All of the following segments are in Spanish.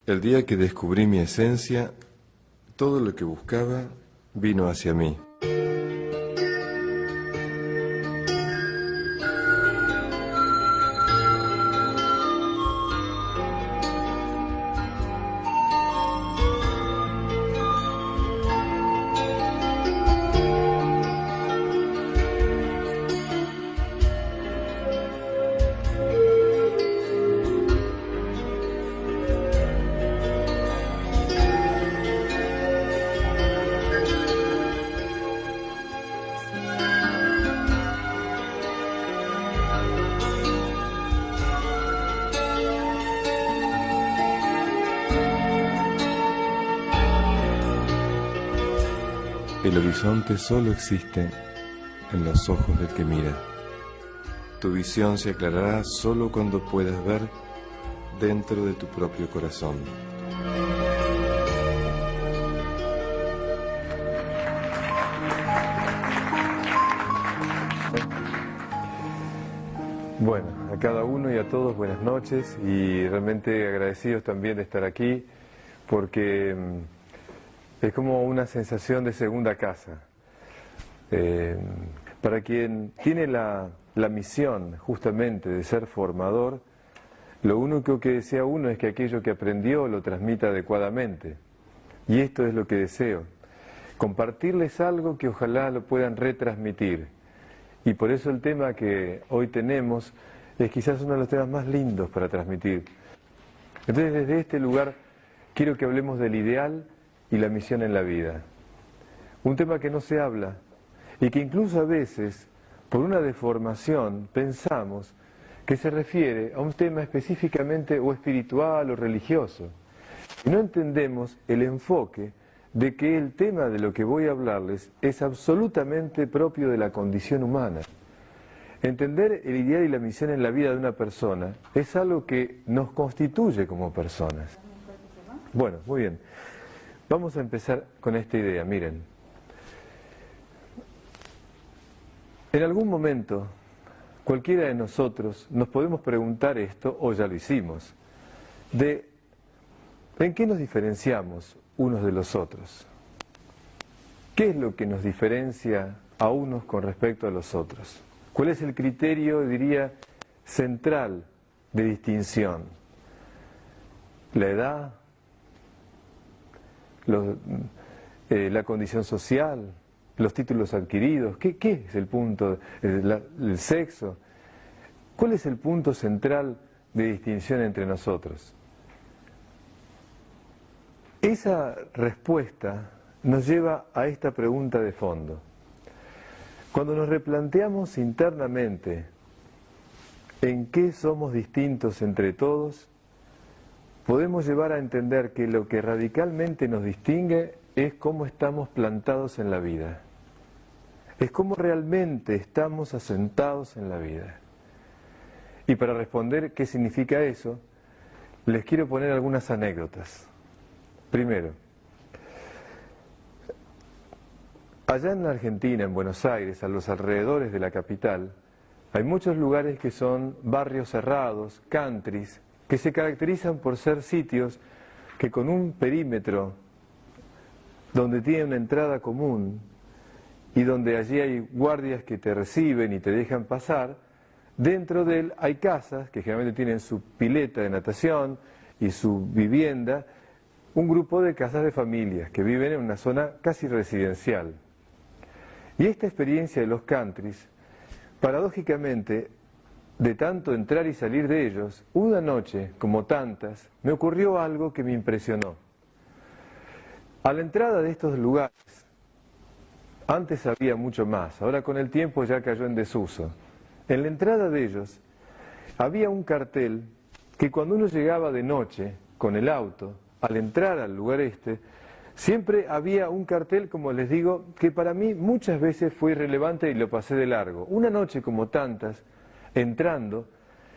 El día que descubrí mi esencia, todo lo que buscaba vino hacia mí. El horizonte solo existe en los ojos del que mira. Tu visión se aclarará solo cuando puedas ver dentro de tu propio corazón. Bueno, a cada uno y a todos buenas noches y realmente agradecidos también de estar aquí porque es como una sensación de segunda casa. Para quien tiene la misión justamente de ser formador, lo único que desea uno es que aquello que aprendió lo transmita adecuadamente. Y esto es lo que deseo, compartirles algo que ojalá lo puedan retransmitir. Y por eso el tema que hoy tenemos es quizás uno de los temas más lindos para transmitir. Entonces desde este lugar quiero que hablemos del ideal y la misión en la vida. Un tema que no se habla y que incluso a veces, por una deformación, pensamos que se refiere a un tema específicamente o espiritual o religioso. Y no entendemos el enfoque de que el tema de lo que voy a hablarles es absolutamente propio de la condición humana. Entender el ideal y la misión en la vida de una persona es algo que nos constituye como personas. Bueno, muy bien. Vamos a empezar con esta idea, miren. En algún momento, cualquiera de nosotros nos podemos preguntar esto, o ya lo hicimos, de ¿en qué nos diferenciamos unos de los otros? ¿Qué es lo que nos diferencia a unos con respecto a los otros? ¿Cuál es el criterio, diría, central de distinción? ¿La edad? La condición social, los títulos adquiridos, ¿qué es el punto? ¿El sexo? ¿Cuál es el punto central de distinción entre nosotros? Esa respuesta nos lleva a esta pregunta de fondo. Cuando nos replanteamos internamente en qué somos distintos entre todos, podemos llevar a entender que lo que radicalmente nos distingue es cómo estamos plantados en la vida. Es cómo realmente estamos asentados en la vida. Y para responder qué significa eso, les quiero poner algunas anécdotas. Primero, allá en la Argentina, en Buenos Aires, a los alrededores de la capital, hay muchos lugares que son barrios cerrados, countries, que se caracterizan por ser sitios que con un perímetro donde tienen una entrada común y donde allí hay guardias que te reciben y te dejan pasar, dentro de él hay casas que generalmente tienen su pileta de natación y su vivienda, un grupo de casas de familias que viven en una zona casi residencial. Y esta experiencia de los countries, paradójicamente, de tanto entrar y salir de ellos, una noche, como tantas, me ocurrió algo que me impresionó. A la entrada de estos lugares, antes había mucho más, ahora con el tiempo ya cayó en desuso. En la entrada de ellos había un cartel que cuando uno llegaba de noche con el auto, al entrar al lugar siempre había un cartel, como les digo, que para mí muchas veces fue irrelevante y lo pasé de largo. Una noche como tantas, entrando,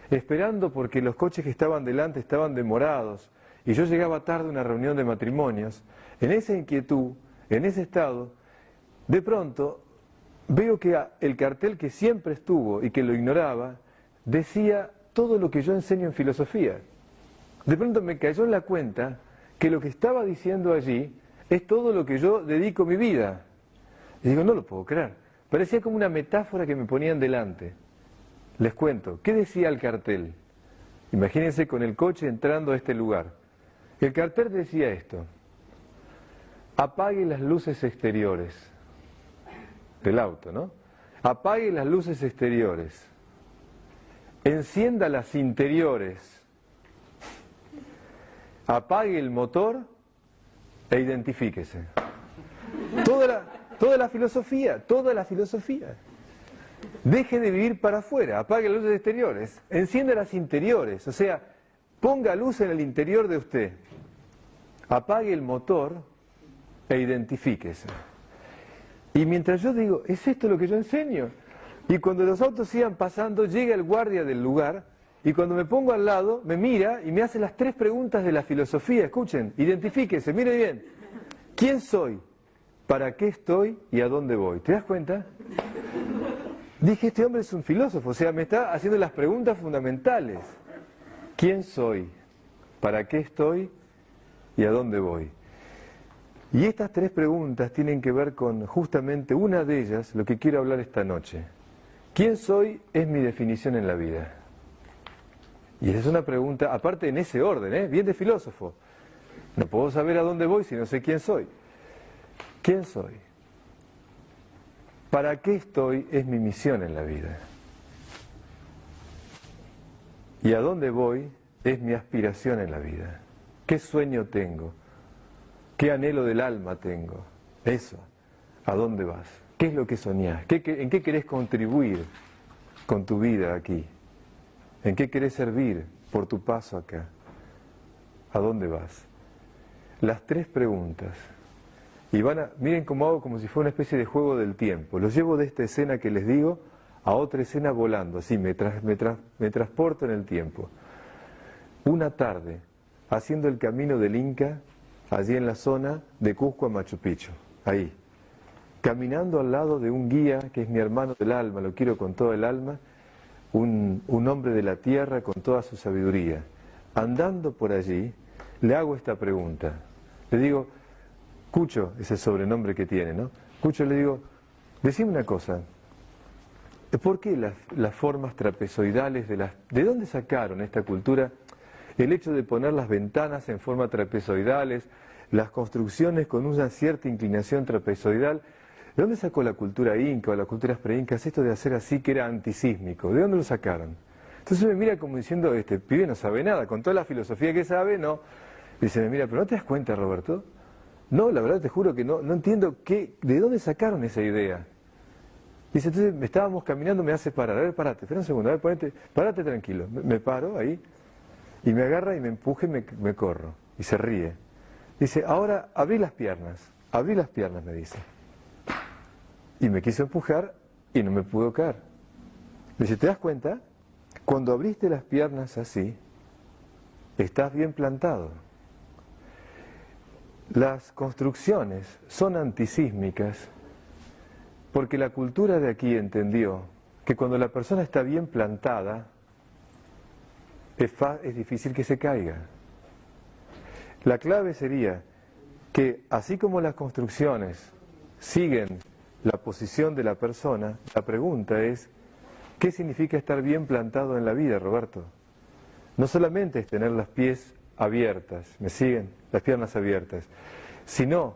esperando porque los coches que estaban delante estaban demorados y yo llegaba tarde a una reunión de matrimonios, en esa inquietud, en ese estado, de pronto veo que el cartel que siempre estuvo y que lo ignoraba, decía todo lo que yo enseño en filosofía. de pronto me cayó en la cuenta que lo que estaba diciendo allí es todo lo que yo dedico mi vida. Y digo, no lo puedo creer. Parecía como una metáfora que me ponían delante. Les cuento, ¿qué decía el cartel? Imagínense con el coche entrando a este lugar. El cartel decía esto: apague las luces exteriores del auto, ¿no? Apague las luces exteriores. Encienda las interiores. Apague el motor e identifíquese. Toda la filosofía. Deje de vivir para afuera, apague las luces exteriores, encienda las interiores, o sea, ponga luz en el interior de usted. Apague el motor e identifíquese. Y mientras yo digo, ¿es esto lo que yo enseño? Y cuando los autos sigan pasando, llega el guardia del lugar, y cuando me pongo al lado, me mira y me hace las 3 preguntas de la filosofía. Escuchen, identifíquese, mire bien. ¿Quién soy? ¿Para qué estoy? ¿Y a dónde voy? ¿Te das cuenta? Dije, este hombre es un filósofo, o sea, me está haciendo las preguntas fundamentales. ¿Quién soy? ¿Para qué estoy? ¿Y a dónde voy? Y estas 3 preguntas tienen que ver con justamente una de ellas, lo que quiero hablar esta noche. ¿Quién soy? Es mi definición en la vida. Y esa es una pregunta, aparte en ese orden, bien de filósofo. No puedo saber a dónde voy si no sé quién soy. ¿Quién soy? ¿Para qué estoy? Es mi misión en la vida. ¿Y a dónde voy? Es mi aspiración en la vida. ¿Qué sueño tengo? ¿Qué anhelo del alma tengo? Eso. ¿A dónde vas? ¿Qué es lo que soñás? ¿En qué querés contribuir con tu vida aquí? ¿En qué querés servir por tu paso acá? ¿A dónde vas? Las 3 preguntas. Y miren cómo hago como si fuera una especie de juego del tiempo. Los llevo de esta escena que les digo a otra escena volando, así me transporto en el tiempo. Una tarde, haciendo el camino del Inca, allí en la zona de Cusco a Machu Picchu, ahí. Caminando al lado de un guía que es mi hermano del alma, lo quiero con todo el alma, un hombre de la tierra con toda su sabiduría. Andando por allí, le hago esta pregunta. Le digo, Cucho, ese sobrenombre que tiene, ¿no? Cucho, le digo, decime una cosa, ¿por qué las formas trapezoidales ¿de dónde sacaron esta cultura? El hecho de poner las ventanas en forma trapezoidales, las construcciones con una cierta inclinación trapezoidal, ¿de dónde sacó la cultura inca o las culturas preincas esto de hacer así que era antisísmico? ¿De dónde lo sacaron? Entonces me mira como diciendo, este pibe no sabe nada, con toda la filosofía que sabe, no. Dice, me mira, pero ¿no te das cuenta, Roberto? No, la verdad te juro que no entiendo de dónde sacaron esa idea. Dice, entonces estábamos caminando, me hace parar, a ver, parate, espera un segundo, a ver, parate tranquilo. Me paro ahí, y me agarra y me empuja y me corro, y se ríe. Dice, ahora abrí las piernas, me dice. Y me quiso empujar y no me pudo caer. Dice, ¿te das cuenta? Cuando abriste las piernas así, estás bien plantado. Las construcciones son antisísmicas porque la cultura de aquí entendió que cuando la persona está bien plantada, es difícil que se caiga. La clave sería que así como las construcciones siguen la posición de la persona, la pregunta es, ¿qué significa estar bien plantado en la vida, Roberto? No solamente es tener las pies abiertas, ¿me siguen? Las piernas abiertas, sino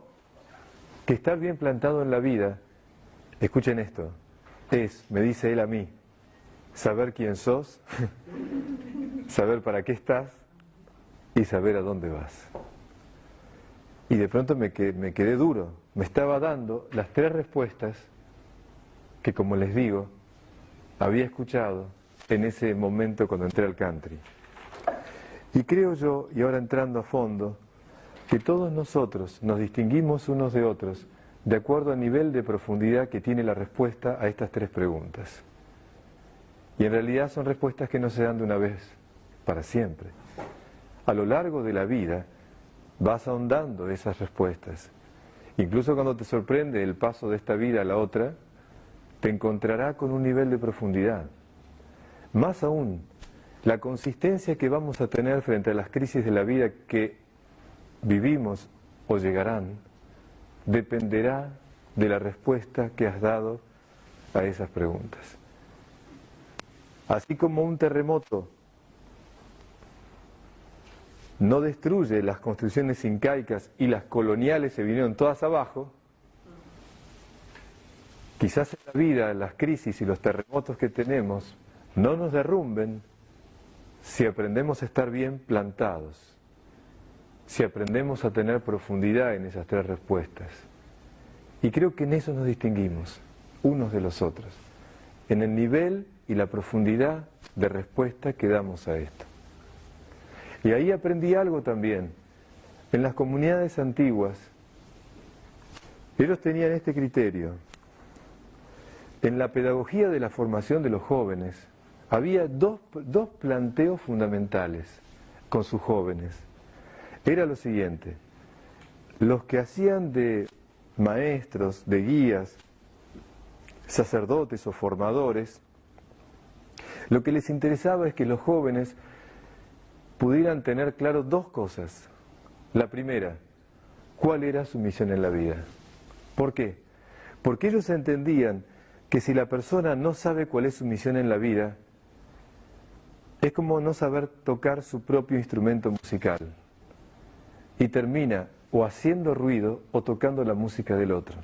que estar bien plantado en la vida, escuchen esto, me dice él a mí, saber quién sos, saber para qué estás y saber a dónde vas. Y de pronto me quedé duro, me estaba dando las 3 respuestas que, como les digo, había escuchado en ese momento cuando entré al country. Y creo yo, y ahora entrando a fondo, que todos nosotros nos distinguimos unos de otros de acuerdo al nivel de profundidad que tiene la respuesta a estas 3 preguntas. Y en realidad son respuestas que no se dan de una vez, para siempre. A lo largo de la vida vas ahondando esas respuestas. Incluso cuando te sorprende el paso de esta vida a la otra, te encontrará con un nivel de profundidad. Más aún, la consistencia que vamos a tener frente a las crisis de la vida que vivimos o llegarán, dependerá de la respuesta que has dado a esas preguntas. Así como un terremoto no destruye las construcciones incaicas y las coloniales se vinieron todas abajo, quizás en la vida las crisis y los terremotos que tenemos no nos derrumben si aprendemos a estar bien plantados, si aprendemos a tener profundidad en esas tres respuestas. Y creo que en eso nos distinguimos unos de los otros, en el nivel y la profundidad de respuesta que damos a esto. Y ahí aprendí algo también. En las comunidades antiguas, ellos tenían este criterio. En la pedagogía de la formación de los jóvenes, había dos planteos fundamentales con sus jóvenes. Era lo siguiente: los que hacían de maestros, de guías, sacerdotes o formadores, lo que les interesaba es que los jóvenes pudieran tener claro dos cosas. La primera, ¿cuál era su misión en la vida? ¿Por qué? Porque ellos entendían que si la persona no sabe cuál es su misión en la vida, es como no saber tocar su propio instrumento musical. Y termina o haciendo ruido o tocando la música del otro.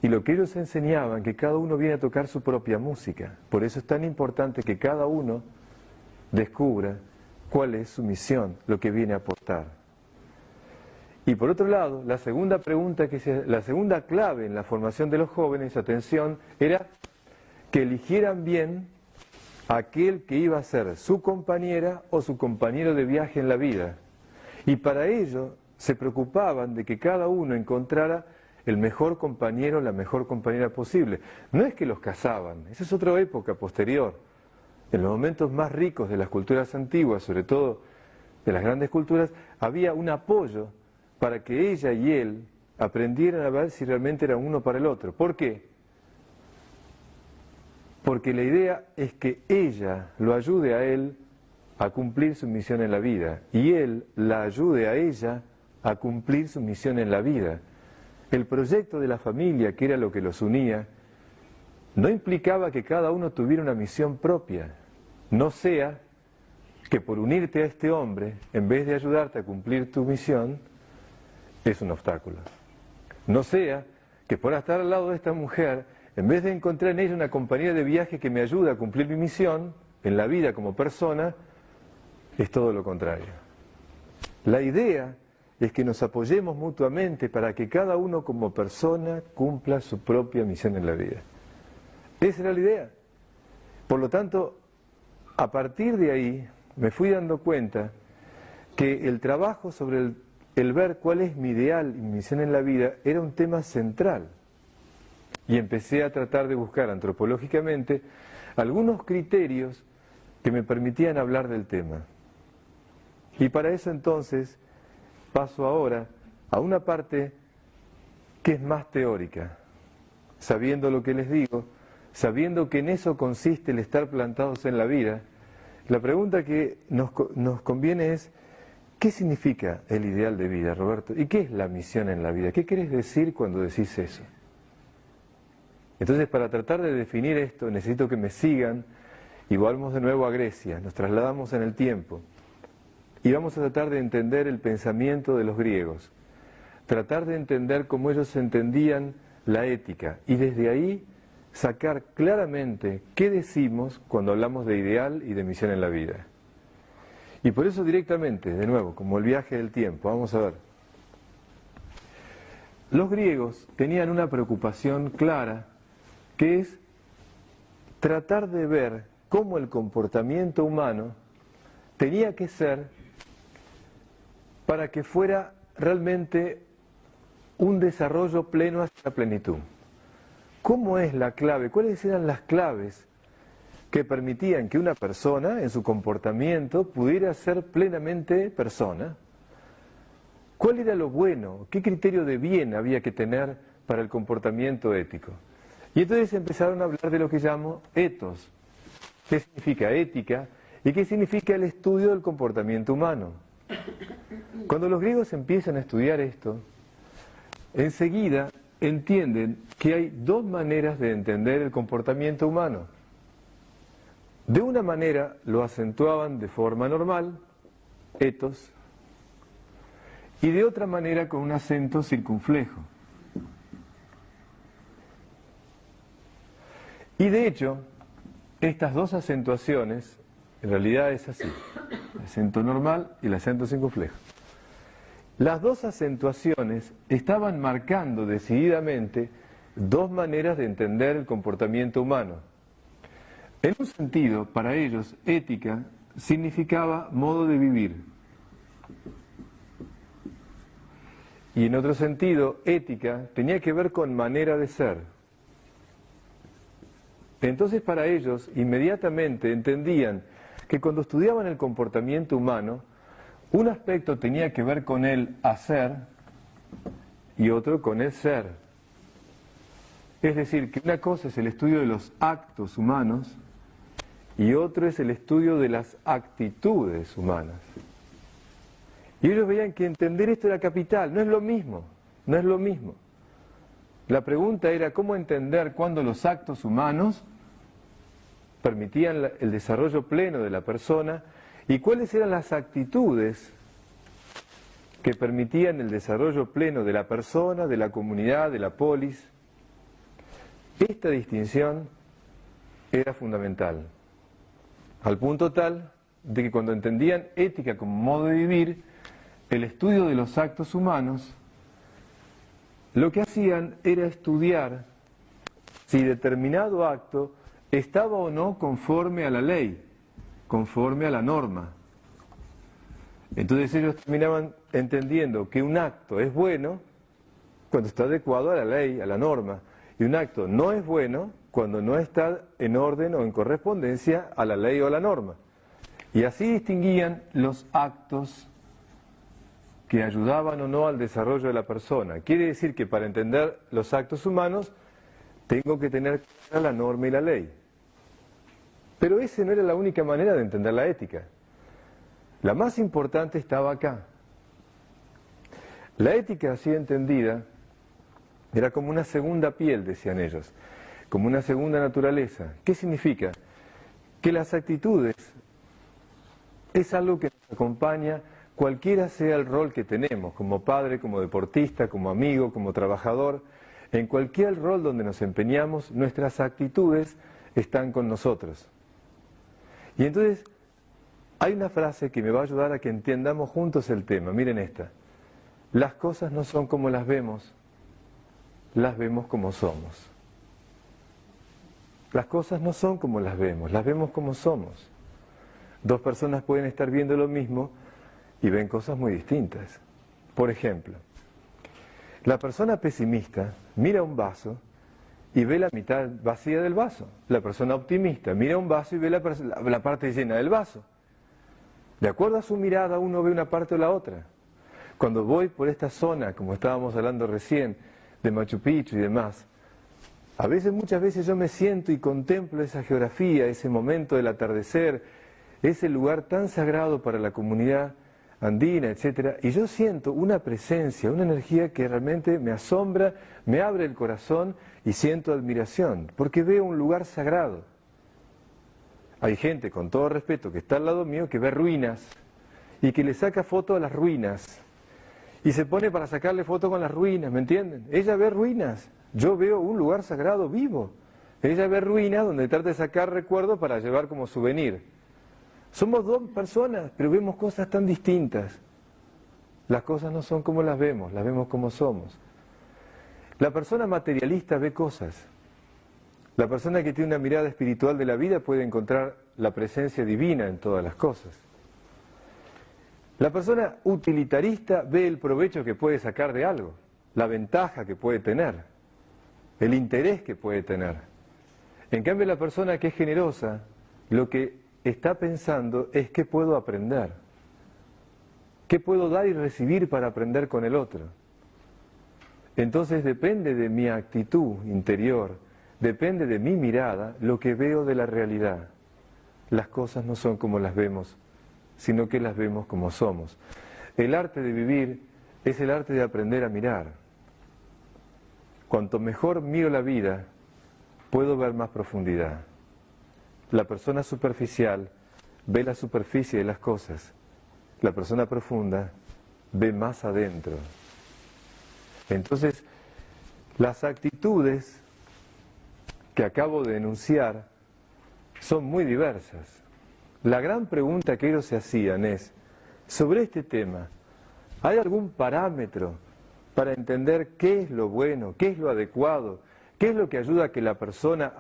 Y lo que ellos enseñaban, que cada uno viene a tocar su propia música. Por eso es tan importante que cada uno descubra cuál es su misión, lo que viene a aportar. Y por otro lado, la segunda pregunta, la segunda clave en la formación de los jóvenes, atención, era que eligieran bien a aquel que iba a ser su compañera o su compañero de viaje en la vida. Y para ello se preocupaban de que cada uno encontrara el mejor compañero, la mejor compañera posible. No es que los casaban, esa es otra época posterior. En los momentos más ricos de las culturas antiguas, sobre todo de las grandes culturas, había un apoyo para que ella y él aprendieran a ver si realmente eran uno para el otro. ¿Por qué? Porque la idea es que ella lo ayude a él a cumplir su misión en la vida y él la ayude a ella a cumplir su misión en la vida. El proyecto de la familia, que era lo que los unía, no implicaba que cada uno tuviera una misión propia. No sea que por unirte a este hombre, en vez de ayudarte a cumplir tu misión, es un obstáculo. No sea que por estar al lado de esta mujer, en vez de encontrar en ella una compañía de viaje que me ayude a cumplir mi misión, en la vida como persona, es todo lo contrario. La idea es que nos apoyemos mutuamente para que cada uno como persona cumpla su propia misión en la vida. Esa era la idea. Por lo tanto, a partir de ahí me fui dando cuenta que el trabajo sobre el ver cuál es mi ideal y mi misión en la vida era un tema central. Y empecé a tratar de buscar antropológicamente algunos criterios que me permitían hablar del tema. Y para eso entonces paso ahora a una parte que es más teórica, sabiendo lo que les digo, sabiendo que en eso consiste el estar plantados en la vida. La pregunta que nos conviene es: ¿qué significa el ideal de vida, Roberto? ¿Y qué es la misión en la vida? ¿Qué querés decir cuando decís eso? Entonces, para tratar de definir esto, necesito que me sigan y volvamos de nuevo a Grecia, nos trasladamos en el tiempo y vamos a tratar de entender el pensamiento de los griegos, tratar de entender cómo ellos entendían la ética y desde ahí sacar claramente qué decimos cuando hablamos de ideal y de misión en la vida. Y por eso directamente, de nuevo, como el viaje del tiempo, vamos a ver. Los griegos tenían una preocupación clara, que es tratar de ver cómo el comportamiento humano tenía que ser para que fuera realmente un desarrollo pleno hacia la plenitud. ¿Cómo es la clave? ¿Cuáles eran las claves que permitían que una persona en su comportamiento pudiera ser plenamente persona? ¿Cuál era lo bueno? ¿Qué criterio de bien había que tener para el comportamiento ético? Y entonces empezaron a hablar de lo que llamo ethos. ¿Qué significa ética? y que significa el estudio del comportamiento humano. Cuando los griegos empiezan a estudiar esto, enseguida entienden que hay dos maneras de entender el comportamiento humano. De una manera lo acentuaban de forma normal, ethos, y de otra manera con un acento circunflejo. Y de hecho, estas dos acentuaciones, en realidad es así, el acento normal y el acento circunflejo. Las dos acentuaciones estaban marcando decididamente dos maneras de entender el comportamiento humano. En un sentido, para ellos, ética significaba modo de vivir. Y en otro sentido, ética tenía que ver con manera de ser. Entonces para ellos inmediatamente entendían que cuando estudiaban el comportamiento humano, un aspecto tenía que ver con el hacer y otro con el ser. Es decir, que una cosa es el estudio de los actos humanos y otro es el estudio de las actitudes humanas. Y ellos veían que entender esto era capital, no es lo mismo, no es lo mismo. La pregunta era cómo entender cuándo los actos humanos permitían el desarrollo pleno de la persona y cuáles eran las actitudes que permitían el desarrollo pleno de la persona, de la comunidad, de la polis. Esta distinción era fundamental, al punto tal de que cuando entendían ética como modo de vivir, el estudio de los actos humanos, lo que hacían era estudiar si determinado acto estaba o no conforme a la ley, conforme a la norma. Entonces ellos terminaban entendiendo que un acto es bueno cuando está adecuado a la ley, a la norma, y un acto no es bueno cuando no está en orden o en correspondencia a la ley o a la norma. Y así distinguían los actos que ayudaban o no al desarrollo de la persona. Quiere decir que para entender los actos humanos tengo que tener clara la norma y la ley. Pero esa no era la única manera de entender la ética. La más importante estaba acá. La ética así entendida era como una segunda piel, decían ellos, como una segunda naturaleza. ¿Qué significa? Que las actitudes es algo que nos acompaña cualquiera sea el rol que tenemos, como padre, como deportista, como amigo, como trabajador. En cualquier rol donde nos empeñamos, nuestras actitudes están con nosotros. Y entonces hay una frase que me va a ayudar a que entendamos juntos el tema. Miren esta. Las cosas no son como las vemos como somos. Las cosas no son como las vemos como somos. Dos personas pueden estar viendo lo mismo y ven cosas muy distintas. Por ejemplo, la persona pesimista mira un vaso y ve la mitad vacía del vaso. La persona optimista mira un vaso y ve la parte llena del vaso. De acuerdo a su mirada, uno ve una parte o la otra. Cuando voy por esta zona, como estábamos hablando recién, de Machu Picchu y demás, muchas veces yo me siento y contemplo esa geografía, ese momento del atardecer, ese lugar tan sagrado para la comunidad andina, etcétera, y yo siento una presencia, una energía que realmente me asombra, me abre el corazón y siento admiración, porque veo un lugar sagrado. Hay gente, con todo respeto, que está al lado mío, que ve ruinas y que le saca foto a las ruinas y se pone para sacarle foto con las ruinas, ¿me entienden? Ella ve ruinas, yo veo un lugar sagrado vivo. Ella ve ruinas donde trata de sacar recuerdos para llevar como souvenir. Somos dos personas, pero vemos cosas tan distintas. Las cosas no son como las vemos como somos. La persona materialista ve cosas. La persona que tiene una mirada espiritual de la vida puede encontrar la presencia divina en todas las cosas. La persona utilitarista ve el provecho que puede sacar de algo, la ventaja que puede tener, el interés que puede tener. En cambio, la persona que es generosa, lo que está pensando es qué puedo aprender, qué puedo dar y recibir para aprender con el otro. Entonces depende de mi actitud interior, depende de mi mirada, lo que veo de la realidad. las cosas no son como las vemos, sino que las vemos como somos. El arte de vivir es el arte de aprender a mirar. Cuanto mejor miro la vida, puedo ver más profundidad. La persona superficial ve la superficie de las cosas. La persona profunda ve más adentro. Entonces, las actitudes que acabo de enunciar son muy diversas. La gran pregunta que ellos se hacían es, sobre este tema, ¿hay algún parámetro para entender qué es lo bueno, qué es lo adecuado, qué es lo que ayuda a que la persona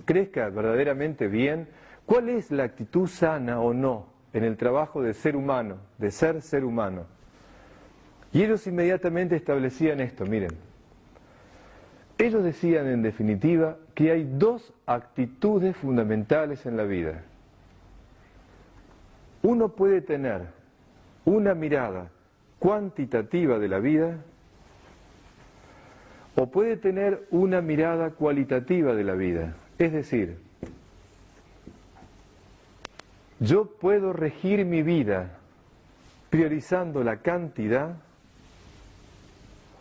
crezca verdaderamente bien? ¿Cuál es la actitud sana o no en el trabajo de ser humano, de ser humano? Y ellos inmediatamente establecían esto, miren. Ellos decían en definitiva que hay dos actitudes fundamentales en la vida. Uno puede tener una mirada cuantitativa de la vida o puede tener una mirada cualitativa de la vida. Es decir, yo puedo regir mi vida priorizando la cantidad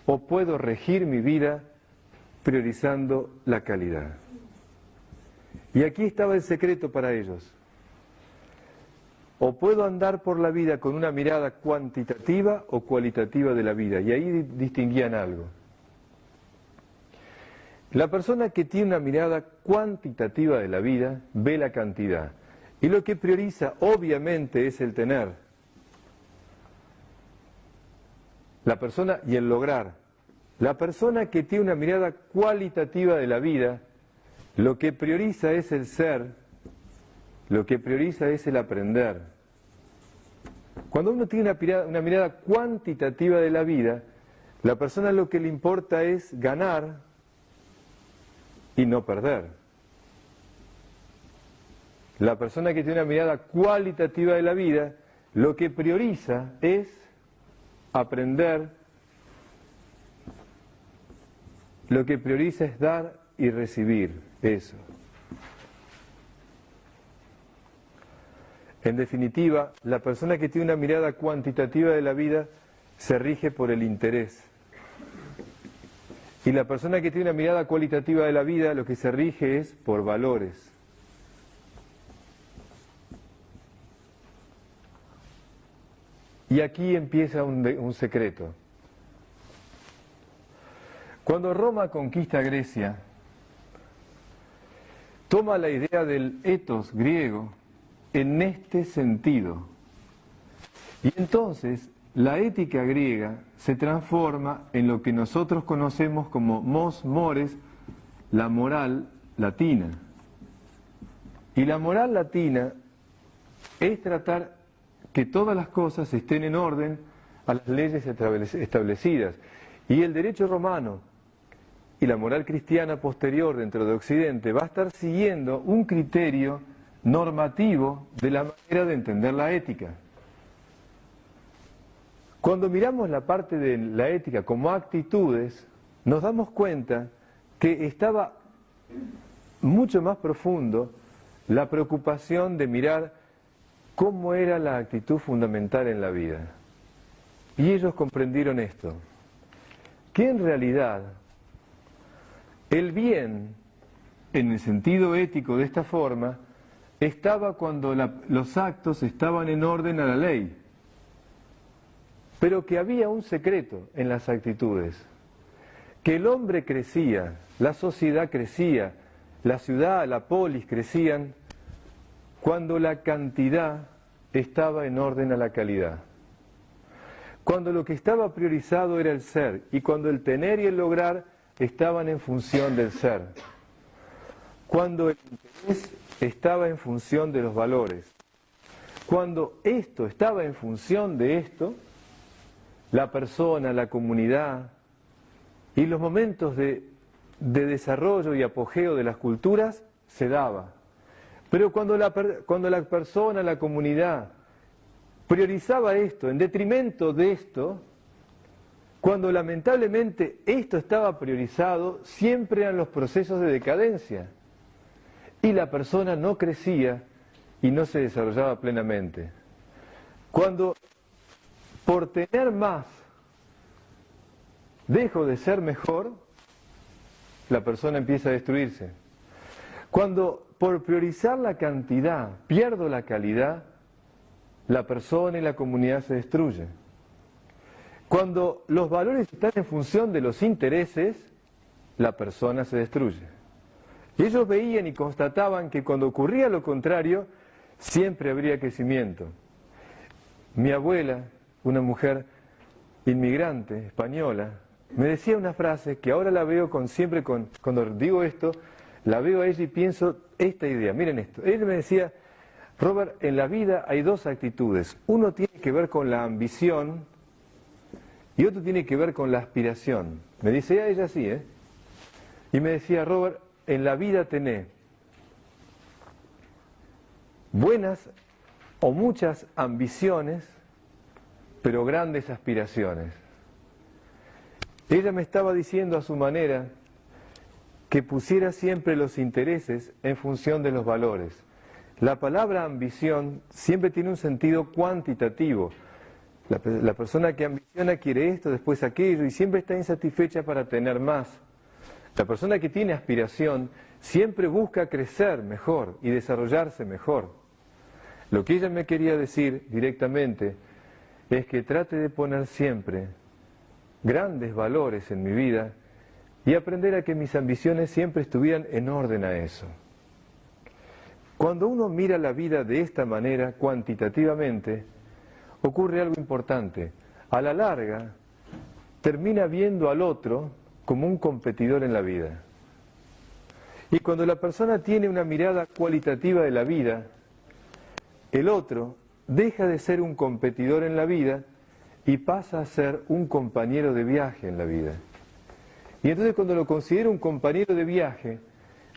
o puedo regir mi vida priorizando la calidad. Y aquí estaba el secreto para ellos. O puedo andar por la vida con una mirada cuantitativa o cualitativa de la vida. Y ahí distinguían algo. La persona que tiene una mirada cuantitativa de la vida ve la cantidad. Y lo que prioriza obviamente es el tener. La persona y el lograr. La persona que tiene una mirada cualitativa de la vida, lo que prioriza es el ser, lo que prioriza es el aprender. Cuando uno tiene una mirada cuantitativa de la vida, la persona lo que le importa es ganar y no perder. La persona que tiene una mirada cualitativa de la vida, lo que prioriza es aprender, lo que prioriza es dar y recibir, eso. En definitiva, la persona que tiene una mirada cuantitativa de la vida se rige por el interés. Y la persona que tiene una mirada cualitativa de la vida lo que se rige es por valores. Y aquí empieza un secreto. Cuando Roma conquista Grecia, toma la idea del ethos griego en este sentido. Y entonces la ética griega se transforma en lo que nosotros conocemos como mos mores, la moral latina. Y la moral latina es tratar que todas las cosas estén en orden a las leyes establecidas. Y el derecho romano y la moral cristiana posterior dentro de Occidente va a estar siguiendo un criterio normativo de la manera de entender la ética. Cuando miramos la parte de la ética como actitudes, nos damos cuenta que estaba mucho más profundo la preocupación de mirar cómo era la actitud fundamental en la vida. Y ellos comprendieron esto, que en realidad el bien, en el sentido ético de esta forma, estaba cuando los actos estaban en orden a la ley, pero que había un secreto en las actitudes, que el hombre crecía, la sociedad crecía, la ciudad, la polis crecían, cuando la cantidad estaba en orden a la calidad. Cuando lo que estaba priorizado era el ser, y cuando el tener y el lograr estaban en función del ser. Cuando el interés estaba en función de los valores. Cuando esto estaba en función de esto, la persona, la comunidad y los momentos de desarrollo y apogeo de las culturas se daba. Pero cuando la persona, la comunidad, priorizaba esto en detrimento de esto, cuando lamentablemente esto estaba priorizado, siempre eran los procesos de decadencia. Y la persona no crecía y no se desarrollaba plenamente. Cuando por tener más dejo de ser mejor, la persona empieza a destruirse. Cuando por priorizar la cantidad pierdo la calidad, la persona y la comunidad se destruyen. Cuando los valores están en función de los intereses, la persona se destruye. Y ellos veían y constataban que cuando ocurría lo contrario, siempre habría crecimiento. Mi abuela, una mujer inmigrante española, me decía una frase que ahora la veo cuando digo esto, la veo a ella y pienso esta idea. Miren esto, ella me decía: Robert, en la vida hay dos actitudes. Uno tiene que ver con la ambición y otro tiene que ver con la aspiración. Me dice ella así, ¿eh? Y me decía: Robert, en la vida tenés buenas o muchas ambiciones, pero grandes aspiraciones. Ella me estaba diciendo a su manera que pusiera siempre los intereses en función de los valores. La palabra ambición siempre tiene un sentido cuantitativo. La persona que ambiciona quiere esto, después aquello, y siempre está insatisfecha para tener más. La persona que tiene aspiración siempre busca crecer mejor y desarrollarse mejor. Lo que ella me quería decir directamente es que trate de poner siempre grandes valores en mi vida y aprender a que mis ambiciones siempre estuvieran en orden a eso. Cuando uno mira la vida de esta manera, cuantitativamente, ocurre algo importante. A la larga, termina viendo al otro como un competidor en la vida. Y cuando la persona tiene una mirada cualitativa de la vida, el otro deja de ser un competidor en la vida y pasa a ser un compañero de viaje en la vida. Y entonces cuando lo considero un compañero de viaje,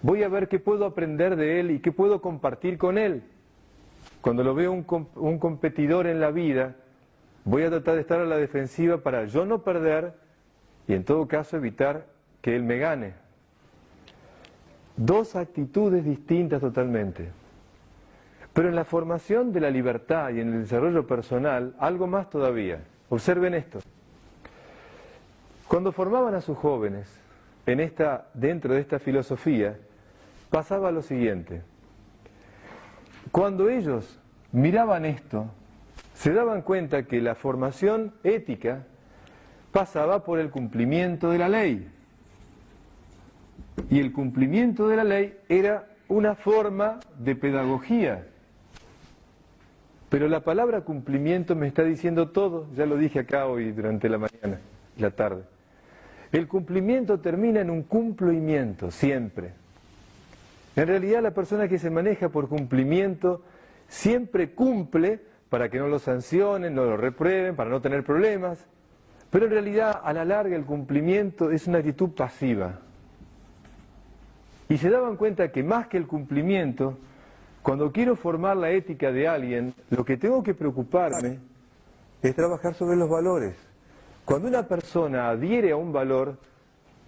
voy a ver qué puedo aprender de él y qué puedo compartir con él. Cuando lo veo un competidor en la vida, voy a tratar de estar a la defensiva para yo no perder y en todo caso evitar que él me gane. Dos actitudes distintas totalmente. Pero en la formación de la libertad y en el desarrollo personal, algo más todavía. Observen esto. Cuando formaban a sus jóvenes dentro de esta filosofía, pasaba lo siguiente. Cuando ellos miraban esto, se daban cuenta que la formación ética pasaba por el cumplimiento de la ley. Y el cumplimiento de la ley era una forma de pedagogía. Pero la palabra cumplimiento me está diciendo todo, ya lo dije acá hoy durante la mañana y la tarde. El cumplimiento termina en un cumplimiento, siempre. En realidad la persona que se maneja por cumplimiento siempre cumple para que no lo sancionen, no lo reprueben, para no tener problemas. Pero en realidad a la larga el cumplimiento es una actitud pasiva. Y se daban cuenta que más que el cumplimiento, cuando quiero formar la ética de alguien, lo que tengo que preocuparme es trabajar sobre los valores. Cuando una persona adhiere a un valor,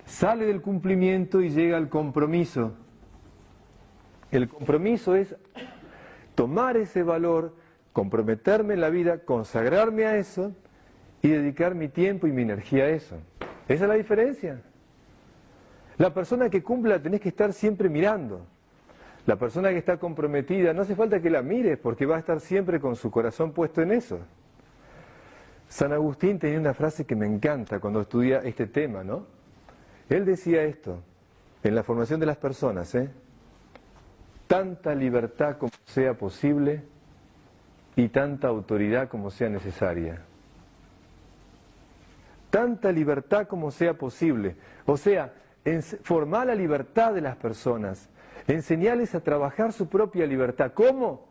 sale del cumplimiento y llega al compromiso. El compromiso es tomar ese valor, comprometerme en la vida, consagrarme a eso y dedicar mi tiempo y mi energía a eso. Esa es la diferencia. La persona que cumple la tenés que estar siempre mirando. La persona que está comprometida, no hace falta que la mires porque va a estar siempre con su corazón puesto en eso. San Agustín tenía una frase que me encanta cuando estudia este tema, ¿no? Él decía esto, en la formación de las personas, tanta libertad como sea posible y tanta autoridad como sea necesaria. Tanta libertad como sea posible. O sea, formar la libertad de las personas, enseñarles a trabajar su propia libertad. ¿Cómo?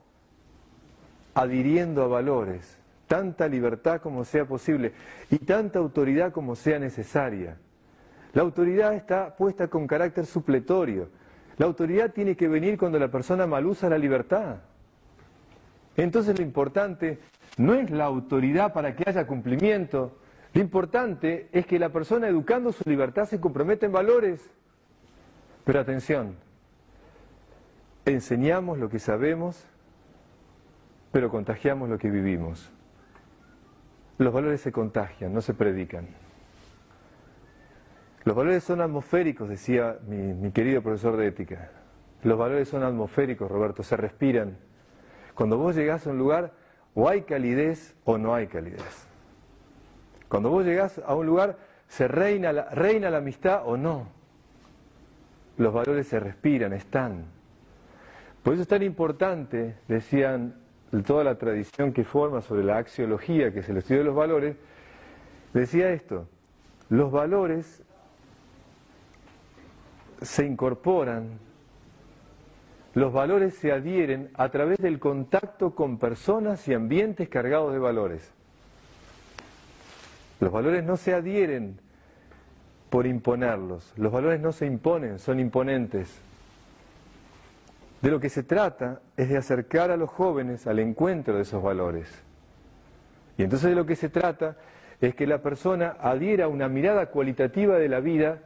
Adhiriendo a valores. Tanta libertad como sea posible y tanta autoridad como sea necesaria. La autoridad está puesta con carácter supletorio. La autoridad tiene que venir cuando la persona mal usa la libertad. Entonces lo importante no es la autoridad para que haya cumplimiento. Lo importante es que la persona educando su libertad se comprometa en valores. Pero atención, enseñamos lo que sabemos pero contagiamos lo que vivimos. Los valores se contagian, no se predican. Los valores son atmosféricos, decía mi querido profesor de ética. Los valores son atmosféricos, Roberto, se respiran. Cuando vos llegás a un lugar, o hay calidez o no hay calidez. Cuando vos llegás a un lugar, se reina la amistad o no. Los valores se respiran, están. Por eso es tan importante, decían toda la tradición que forma sobre la axiología, que es el estudio de los valores, decía esto: los valores se incorporan, los valores se adhieren a través del contacto con personas y ambientes cargados de valores. Los valores no se adhieren por imponerlos, los valores no se imponen, son imponentes. De lo que se trata es de acercar a los jóvenes al encuentro de esos valores. Y entonces de lo que se trata es que la persona adhiera a una mirada cualitativa de la vida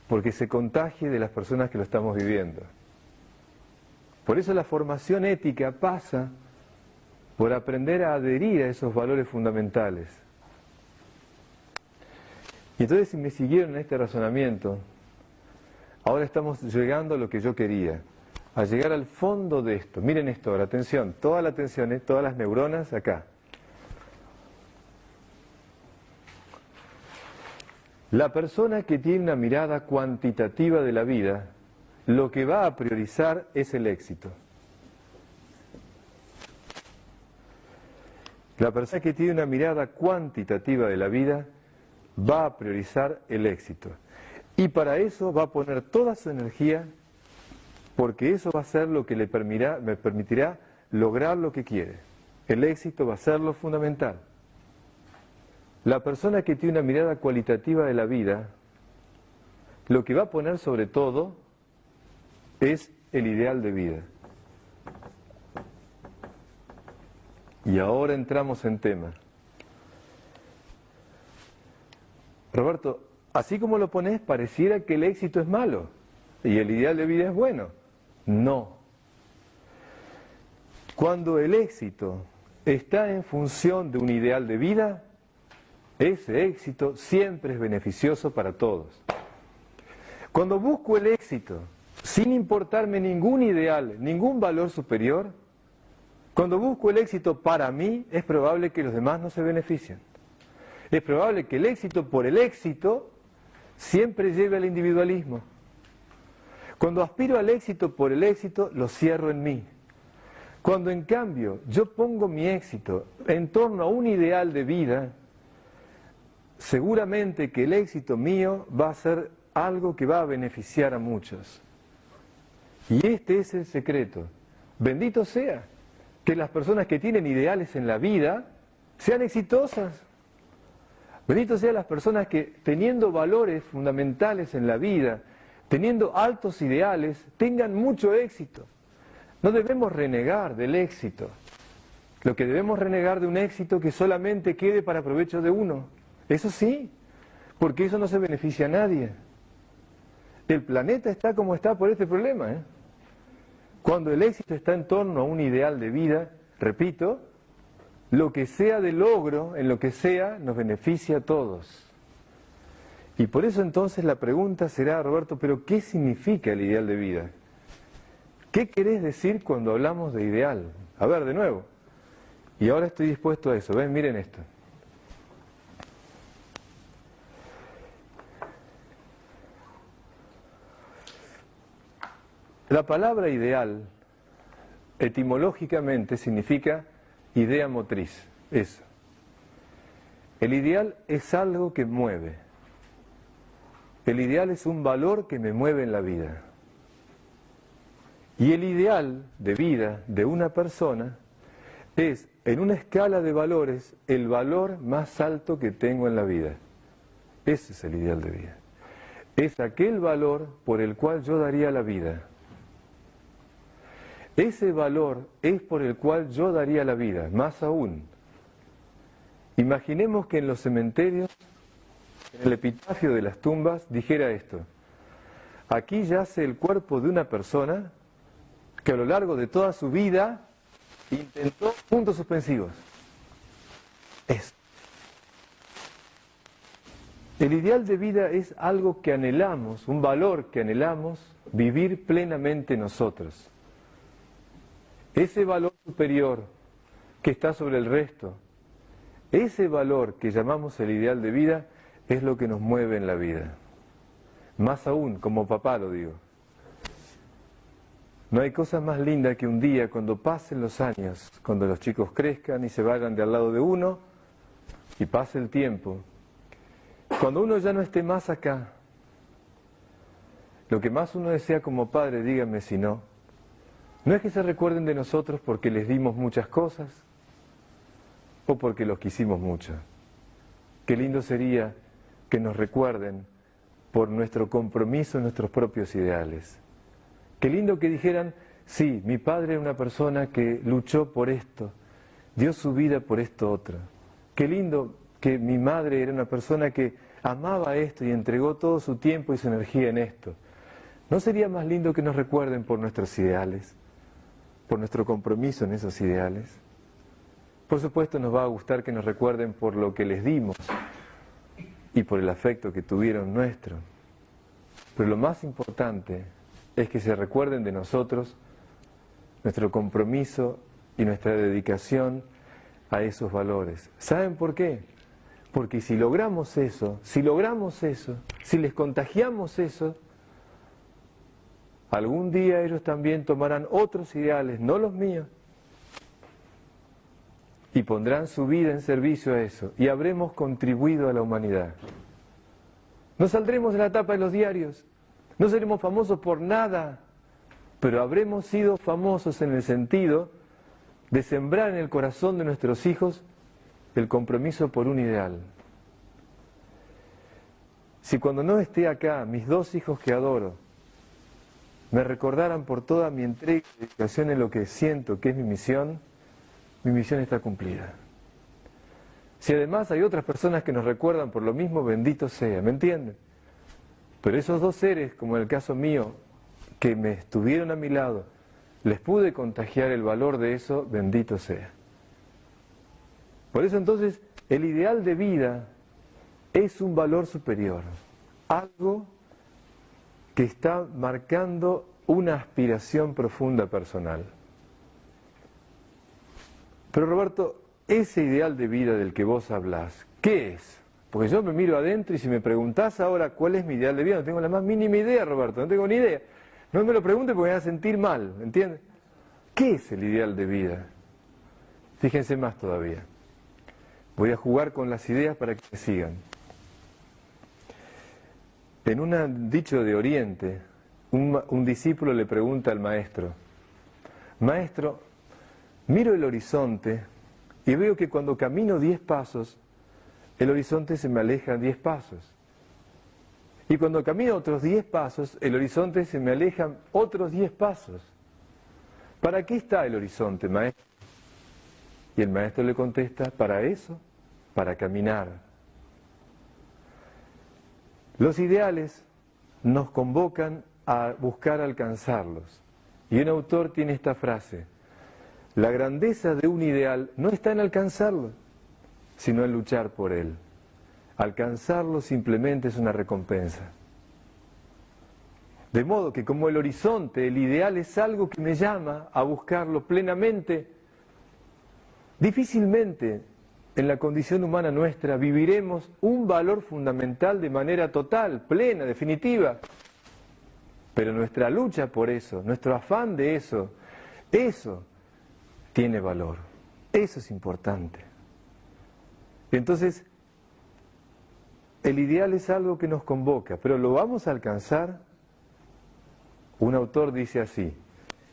porque se contagie de las personas que lo estamos viviendo. Por eso la formación ética pasa por aprender a adherir a esos valores fundamentales. Y entonces, si me siguieron en este razonamiento, ahora estamos llegando a lo que yo quería, a llegar al fondo de esto. Miren esto ahora, atención, toda la atención, todas las neuronas acá. La persona que tiene una mirada cuantitativa de la vida, lo que va a priorizar es el éxito. La persona que tiene una mirada cuantitativa de la vida va a priorizar el éxito. Y para eso va a poner toda su energía, porque eso va a ser lo que me permitirá lograr lo que quiere. El éxito va a ser lo fundamental. La persona que tiene una mirada cualitativa de la vida, lo que va a poner sobre todo es el ideal de vida. Y ahora entramos en tema. Roberto, así como lo pones, pareciera que el éxito es malo y el ideal de vida es bueno. No. Cuando el éxito está en función de un ideal de vida, ese éxito siempre es beneficioso para todos. Cuando busco el éxito sin importarme ningún ideal, ningún valor superior, cuando busco el éxito para mí, es probable que los demás no se beneficien. Es probable que el éxito por el éxito siempre lleve al individualismo. Cuando aspiro al éxito por el éxito, lo cierro en mí. Cuando en cambio yo pongo mi éxito en torno a un ideal de vida, seguramente que el éxito mío va a ser algo que va a beneficiar a muchos. Y este es el secreto. Bendito sea que las personas que tienen ideales en la vida sean exitosas. Bendito sean las personas que, teniendo valores fundamentales en la vida, teniendo altos ideales, tengan mucho éxito. No debemos renegar del éxito. Lo que debemos renegar de un éxito que solamente quede para provecho de uno. Eso sí, porque eso no se beneficia a nadie. El planeta está como está por este problema, ¿eh? Cuando el éxito está en torno a un ideal de vida, repito, lo que sea de logro, en lo que sea, nos beneficia a todos. Y por eso entonces la pregunta será, Roberto, ¿pero qué significa el ideal de vida? ¿Qué querés decir cuando hablamos de ideal? A ver, de nuevo. Y ahora estoy dispuesto a eso. ¿Ven? Miren esto. La palabra ideal, etimológicamente, significa idea motriz. Eso. El ideal es algo que mueve. El ideal es un valor que me mueve en la vida. Y el ideal de vida de una persona es, en una escala de valores, el valor más alto que tengo en la vida. Ese es el ideal de vida. Es aquel valor por el cual yo daría la vida. Ese valor es por el cual yo daría la vida. Más aún, imaginemos que en los cementerios, en el epitafio de las tumbas, dijera esto: aquí yace el cuerpo de una persona que a lo largo de toda su vida intentó, puntos suspensivos. Eso. El ideal de vida es algo que anhelamos, un valor que anhelamos vivir plenamente nosotros. Ese valor superior que está sobre el resto, ese valor que llamamos el ideal de vida es lo que nos mueve en la vida. Más aún, como papá lo digo. No hay cosa más linda que un día, cuando pasen los años, cuando los chicos crezcan y se vayan de al lado de uno, y pase el tiempo, cuando uno ya no esté más acá, lo que más uno desea como padre, díganme si no, no es que se recuerden de nosotros porque les dimos muchas cosas o porque los quisimos mucho. Qué lindo sería que nos recuerden por nuestro compromiso en nuestros propios ideales. Qué lindo que dijeran, sí, mi padre era una persona que luchó por esto, dio su vida por esto otro. Qué lindo que mi madre era una persona que amaba esto y entregó todo su tiempo y su energía en esto. ¿No sería más lindo que nos recuerden por nuestros ideales, por nuestro compromiso en esos ideales? Por supuesto nos va a gustar que nos recuerden por lo que les dimos y por el afecto que tuvieron nuestro. Pero lo más importante es que se recuerden de nosotros, nuestro compromiso y nuestra dedicación a esos valores. ¿Saben por qué? Porque si logramos eso, si les contagiamos eso, algún día ellos también tomarán otros ideales, no los míos, y pondrán su vida en servicio a eso, y habremos contribuido a la humanidad. No saldremos de la tapa de los diarios, no seremos famosos por nada, pero habremos sido famosos en el sentido de sembrar en el corazón de nuestros hijos el compromiso por un ideal. Si cuando no esté acá, mis dos hijos que adoro, me recordaran por toda mi entrega y dedicación en lo que siento que es mi misión está cumplida. Si además hay otras personas que nos recuerdan por lo mismo, bendito sea, ¿me entienden? Pero esos dos seres, como en el caso mío, que me estuvieron a mi lado, les pude contagiar el valor de eso, bendito sea. Por eso entonces, el ideal de vida es un valor superior, algo que está marcando una aspiración profunda personal. Pero Roberto, ese ideal de vida del que vos hablás, ¿qué es? Porque yo me miro adentro y si me preguntás ahora cuál es mi ideal de vida, no tengo la más mínima idea, Roberto, no tengo ni idea. No me lo pregunte porque me va a sentir mal, ¿entiendes? ¿Qué es el ideal de vida? Fíjense más todavía. Voy a jugar con las ideas para que me sigan. En un dicho de Oriente, un discípulo le pregunta al maestro, maestro, miro el horizonte y veo que cuando camino 10 pasos, el horizonte se me aleja 10 pasos. Y cuando camino otros 10 pasos, el horizonte se me aleja otros 10 pasos. ¿Para qué está el horizonte, maestro? Y el maestro le contesta, para eso, para caminar. Los ideales nos convocan a buscar alcanzarlos. Y un autor tiene esta frase, la grandeza de un ideal no está en alcanzarlo, sino en luchar por él. Alcanzarlo simplemente es una recompensa. De modo que como el horizonte, el ideal es algo que me llama a buscarlo plenamente, difícilmente en la condición humana nuestra viviremos un valor fundamental de manera total, plena, definitiva. Pero nuestra lucha por eso, nuestro afán de eso tiene valor. Eso es importante. Entonces, el ideal es algo que nos convoca, pero ¿lo vamos a alcanzar? Un autor dice así,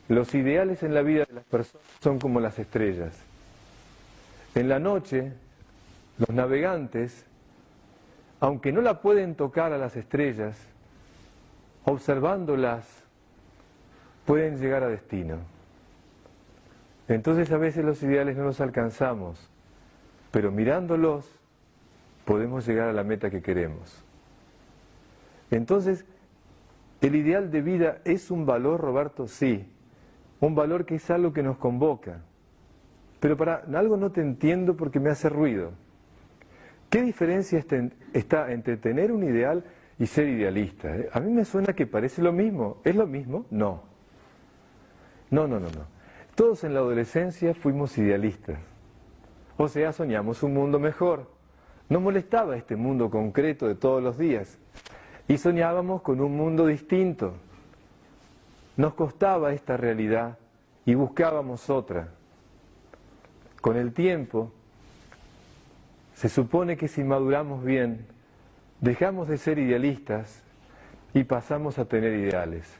los ideales en la vida de las personas son como las estrellas. En la noche, los navegantes, aunque no la pueden tocar a las estrellas, observándolas, pueden llegar a destino. Entonces a veces los ideales no los alcanzamos, pero mirándolos podemos llegar a la meta que queremos. Entonces, ¿el ideal de vida es un valor, Roberto? Sí, un valor que es algo que nos convoca. pero para algo no te entiendo porque me hace ruido. ¿Qué diferencia está entre tener un ideal y ser idealista? A mí me suena que parece lo mismo. ¿Es lo mismo? No. No. Todos en la adolescencia fuimos idealistas. O sea, soñamos un mundo mejor. Nos molestaba este mundo concreto de todos los días. Y soñábamos con un mundo distinto. Nos costaba esta realidad y buscábamos otra. Con el tiempo, se supone que si maduramos bien, dejamos de ser idealistas y pasamos a tener ideales.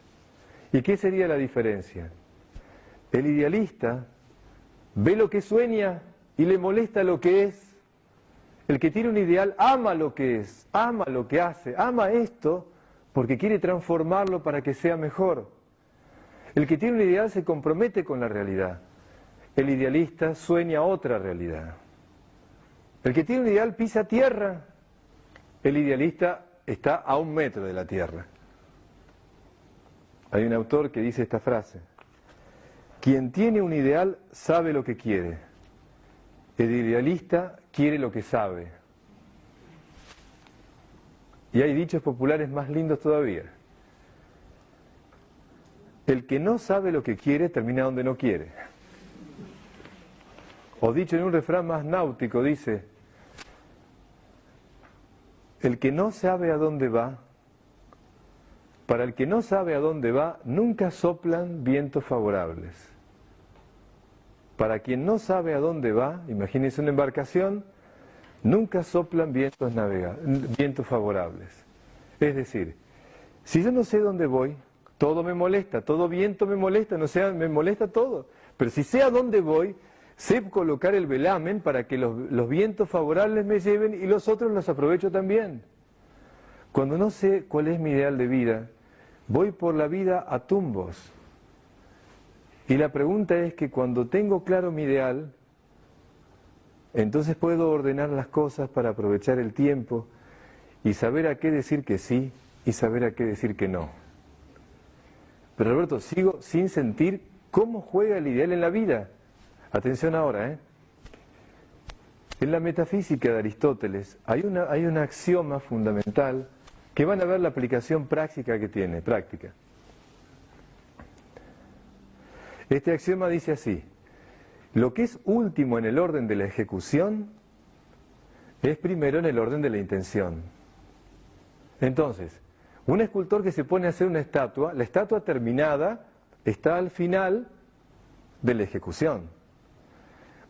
¿Y qué sería la diferencia? El idealista ve lo que sueña y le molesta lo que es. El que tiene un ideal ama lo que es, ama lo que hace, ama esto porque quiere transformarlo para que sea mejor. El que tiene un ideal se compromete con la realidad. El idealista sueña otra realidad. El que tiene un ideal pisa tierra. El idealista está a 1 metro de la tierra. Hay un autor que dice esta frase: quien tiene un ideal sabe lo que quiere. El idealista quiere lo que sabe. Y hay dichos populares más lindos todavía. El que no sabe lo que quiere termina donde no quiere. O dicho en un refrán más náutico, dice: el que no sabe a dónde va, para el que no sabe a dónde va, nunca soplan vientos favorables. Para quien no sabe a dónde va, imagínense una embarcación, nunca soplan vientos favorables. Es decir, si yo no sé dónde voy, todo me molesta, todo viento me molesta, no sé, me molesta todo. Pero si sé a dónde voy, sé colocar el velamen para que los vientos favorables me lleven y los otros los aprovecho también. Cuando no sé cuál es mi ideal de vida, voy por la vida a tumbos. Y la pregunta es que cuando tengo claro mi ideal, entonces puedo ordenar las cosas para aprovechar el tiempo y saber a qué decir que sí y saber a qué decir que no. Pero Alberto, sigo sin sentir cómo juega el ideal en la vida. Atención ahora, ¿eh? En la metafísica de Aristóteles hay un axioma fundamental que van a ver la aplicación práctica que tiene, práctica. Este axioma dice así: lo que es último en el orden de la ejecución es primero en el orden de la intención. Entonces, un escultor que se pone a hacer una estatua, la estatua terminada está al final de la ejecución.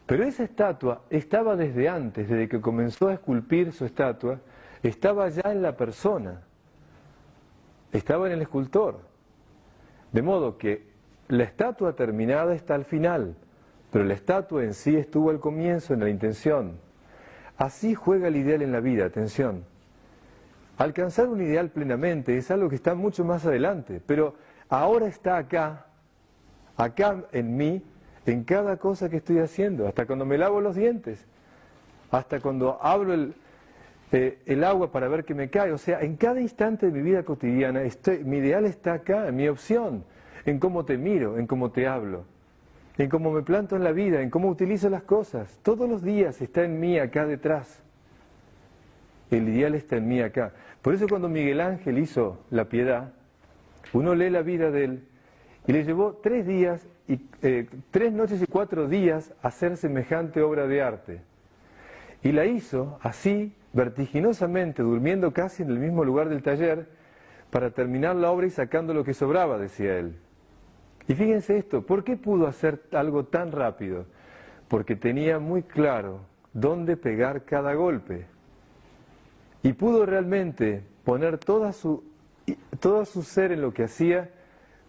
Pero esa estatua estaba desde antes, desde que comenzó a esculpir su estatua, estaba ya en la persona, estaba en el escultor. De modo que la estatua terminada está al final, pero la estatua en sí estuvo al comienzo, en la intención. Así juega el ideal en la vida, atención. Alcanzar un ideal plenamente es algo que está mucho más adelante, pero ahora está acá en mí, en cada cosa que estoy haciendo, hasta cuando me lavo los dientes, hasta cuando abro el agua para ver que me cae. O sea, en cada instante de mi vida cotidiana, mi ideal está acá, en mi opción, en cómo te miro, en cómo te hablo, en cómo me planto en la vida, en cómo utilizo las cosas. Todos los días está en mí acá detrás. El ideal está en mí acá. Por eso cuando Miguel Ángel hizo La Piedad, uno lee la vida de él y le llevó 3 noches y 4 días hacer semejante obra de arte. Y la hizo así, vertiginosamente, durmiendo casi en el mismo lugar del taller, para terminar la obra y sacando lo que sobraba, decía él. Y fíjense esto, ¿por qué pudo hacer algo tan rápido? Porque tenía muy claro dónde pegar cada golpe. Y pudo realmente poner todo su ser en lo que hacía,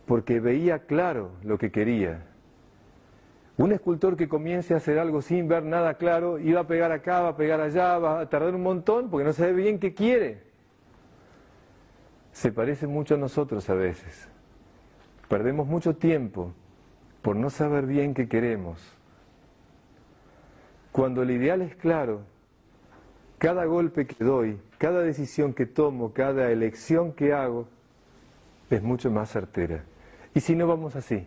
porque veía claro lo que quería. Un escultor que comience a hacer algo sin ver nada claro, iba a pegar acá, va a pegar allá, va a tardar un montón porque no sabe bien qué quiere. Se parece mucho a nosotros a veces. Perdemos mucho tiempo por no saber bien qué queremos. Cuando el ideal es claro, cada golpe que doy, cada decisión que tomo, cada elección que hago, es mucho más certera. Y si no, vamos así.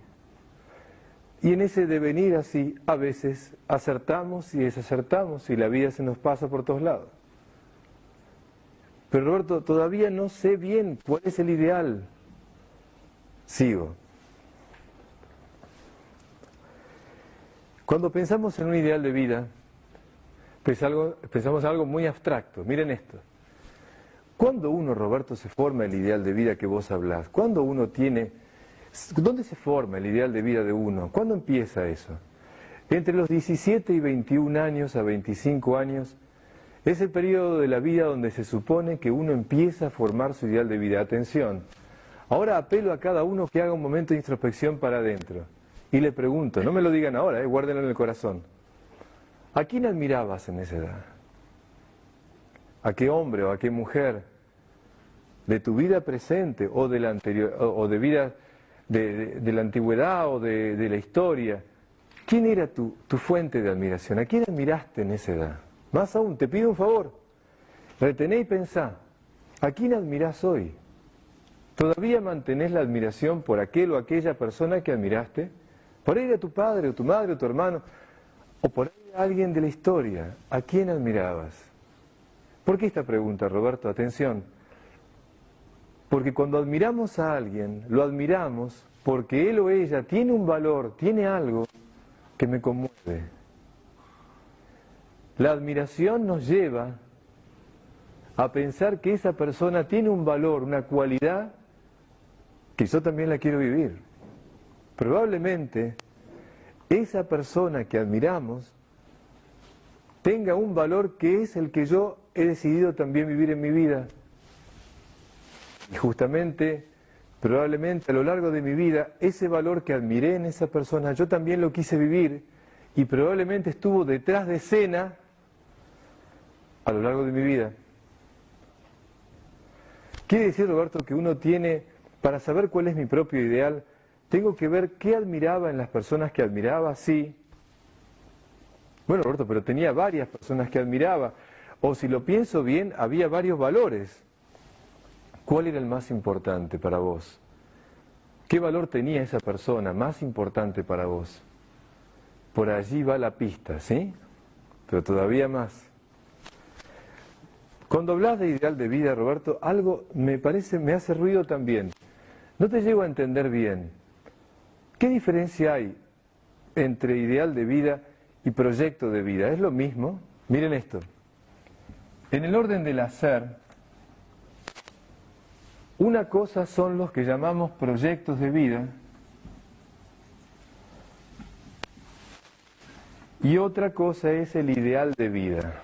Y en ese devenir así, a veces acertamos y desacertamos y la vida se nos pasa por todos lados. Pero Roberto, todavía no sé bien cuál es el ideal. Sigo. Cuando pensamos en un ideal de vida, pensamos en algo muy abstracto. Miren esto. ¿Cuándo uno, Roberto, se forma el ideal de vida que vos hablás? ¿Cuándo uno tiene... ¿Dónde se forma el ideal de vida de uno? ¿Cuándo empieza eso? Entre los 17 y 21 años a 25 años es el periodo de la vida donde se supone que uno empieza a formar su ideal de vida. Atención, ahora apelo a cada uno que haga un momento de introspección para adentro y le pregunto, no me lo digan ahora, guárdenlo en el corazón. ¿A quién admirabas en esa edad? ¿A qué hombre o a qué mujer de tu vida presente o de la anterior o de vida de la antigüedad o de la historia? ¿Quién era tu fuente de admiración? ¿A quién admiraste en esa edad? Más aún, te pido un favor, retené y pensá, ¿a quién admirás hoy? ¿Todavía mantenés la admiración por aquel o aquella persona que admiraste? Por ahí era tu padre o tu madre o tu hermano, o por ahí era alguien de la historia. ¿A quién admirabas? ¿Por qué esta pregunta, Roberto? Atención. Porque cuando admiramos a alguien, lo admiramos porque él o ella tiene un valor, tiene algo que me conmueve. La admiración nos lleva a pensar que esa persona tiene un valor, una cualidad que yo también la quiero vivir. Probablemente esa persona que admiramos tenga un valor que es el que yo he decidido también vivir en mi vida. Y justamente, probablemente a lo largo de mi vida, ese valor que admiré en esa persona, yo también lo quise vivir y probablemente estuvo detrás de escena a lo largo de mi vida. Quiere decir, Roberto, que uno tiene, para saber cuál es mi propio ideal, tengo que ver qué admiraba en las personas que admiraba, sí. Bueno, Roberto, pero tenía varias personas que admiraba. O si lo pienso bien, había varios valores. ¿Cuál era el más importante para vos? ¿Qué valor tenía esa persona más importante para vos? Por allí va la pista, ¿sí? Pero todavía más. Cuando hablas de ideal de vida, Roberto, algo me hace ruido también. No te llego a entender bien. ¿Qué diferencia hay entre ideal de vida y proyecto de vida? ¿Es lo mismo? Miren esto. En el orden del hacer, una cosa son los que llamamos proyectos de vida y otra cosa es el ideal de vida.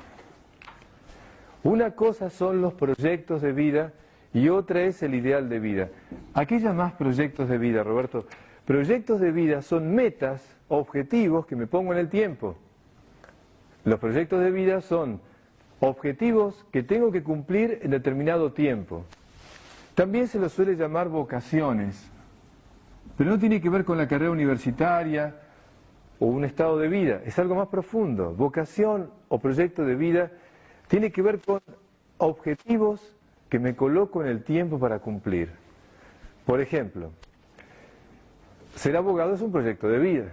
Una cosa son los proyectos de vida y otra es el ideal de vida. ¿A qué llamás proyectos de vida, Roberto? Proyectos de vida son metas, objetivos que me pongo en el tiempo. Los proyectos de vida son objetivos que tengo que cumplir en determinado tiempo. También se los suele llamar vocaciones, pero no tiene que ver con la carrera universitaria o un estado de vida, es algo más profundo. Vocación o proyecto de vida tiene que ver con objetivos que me coloco en el tiempo para cumplir. Por ejemplo, ser abogado es un proyecto de vida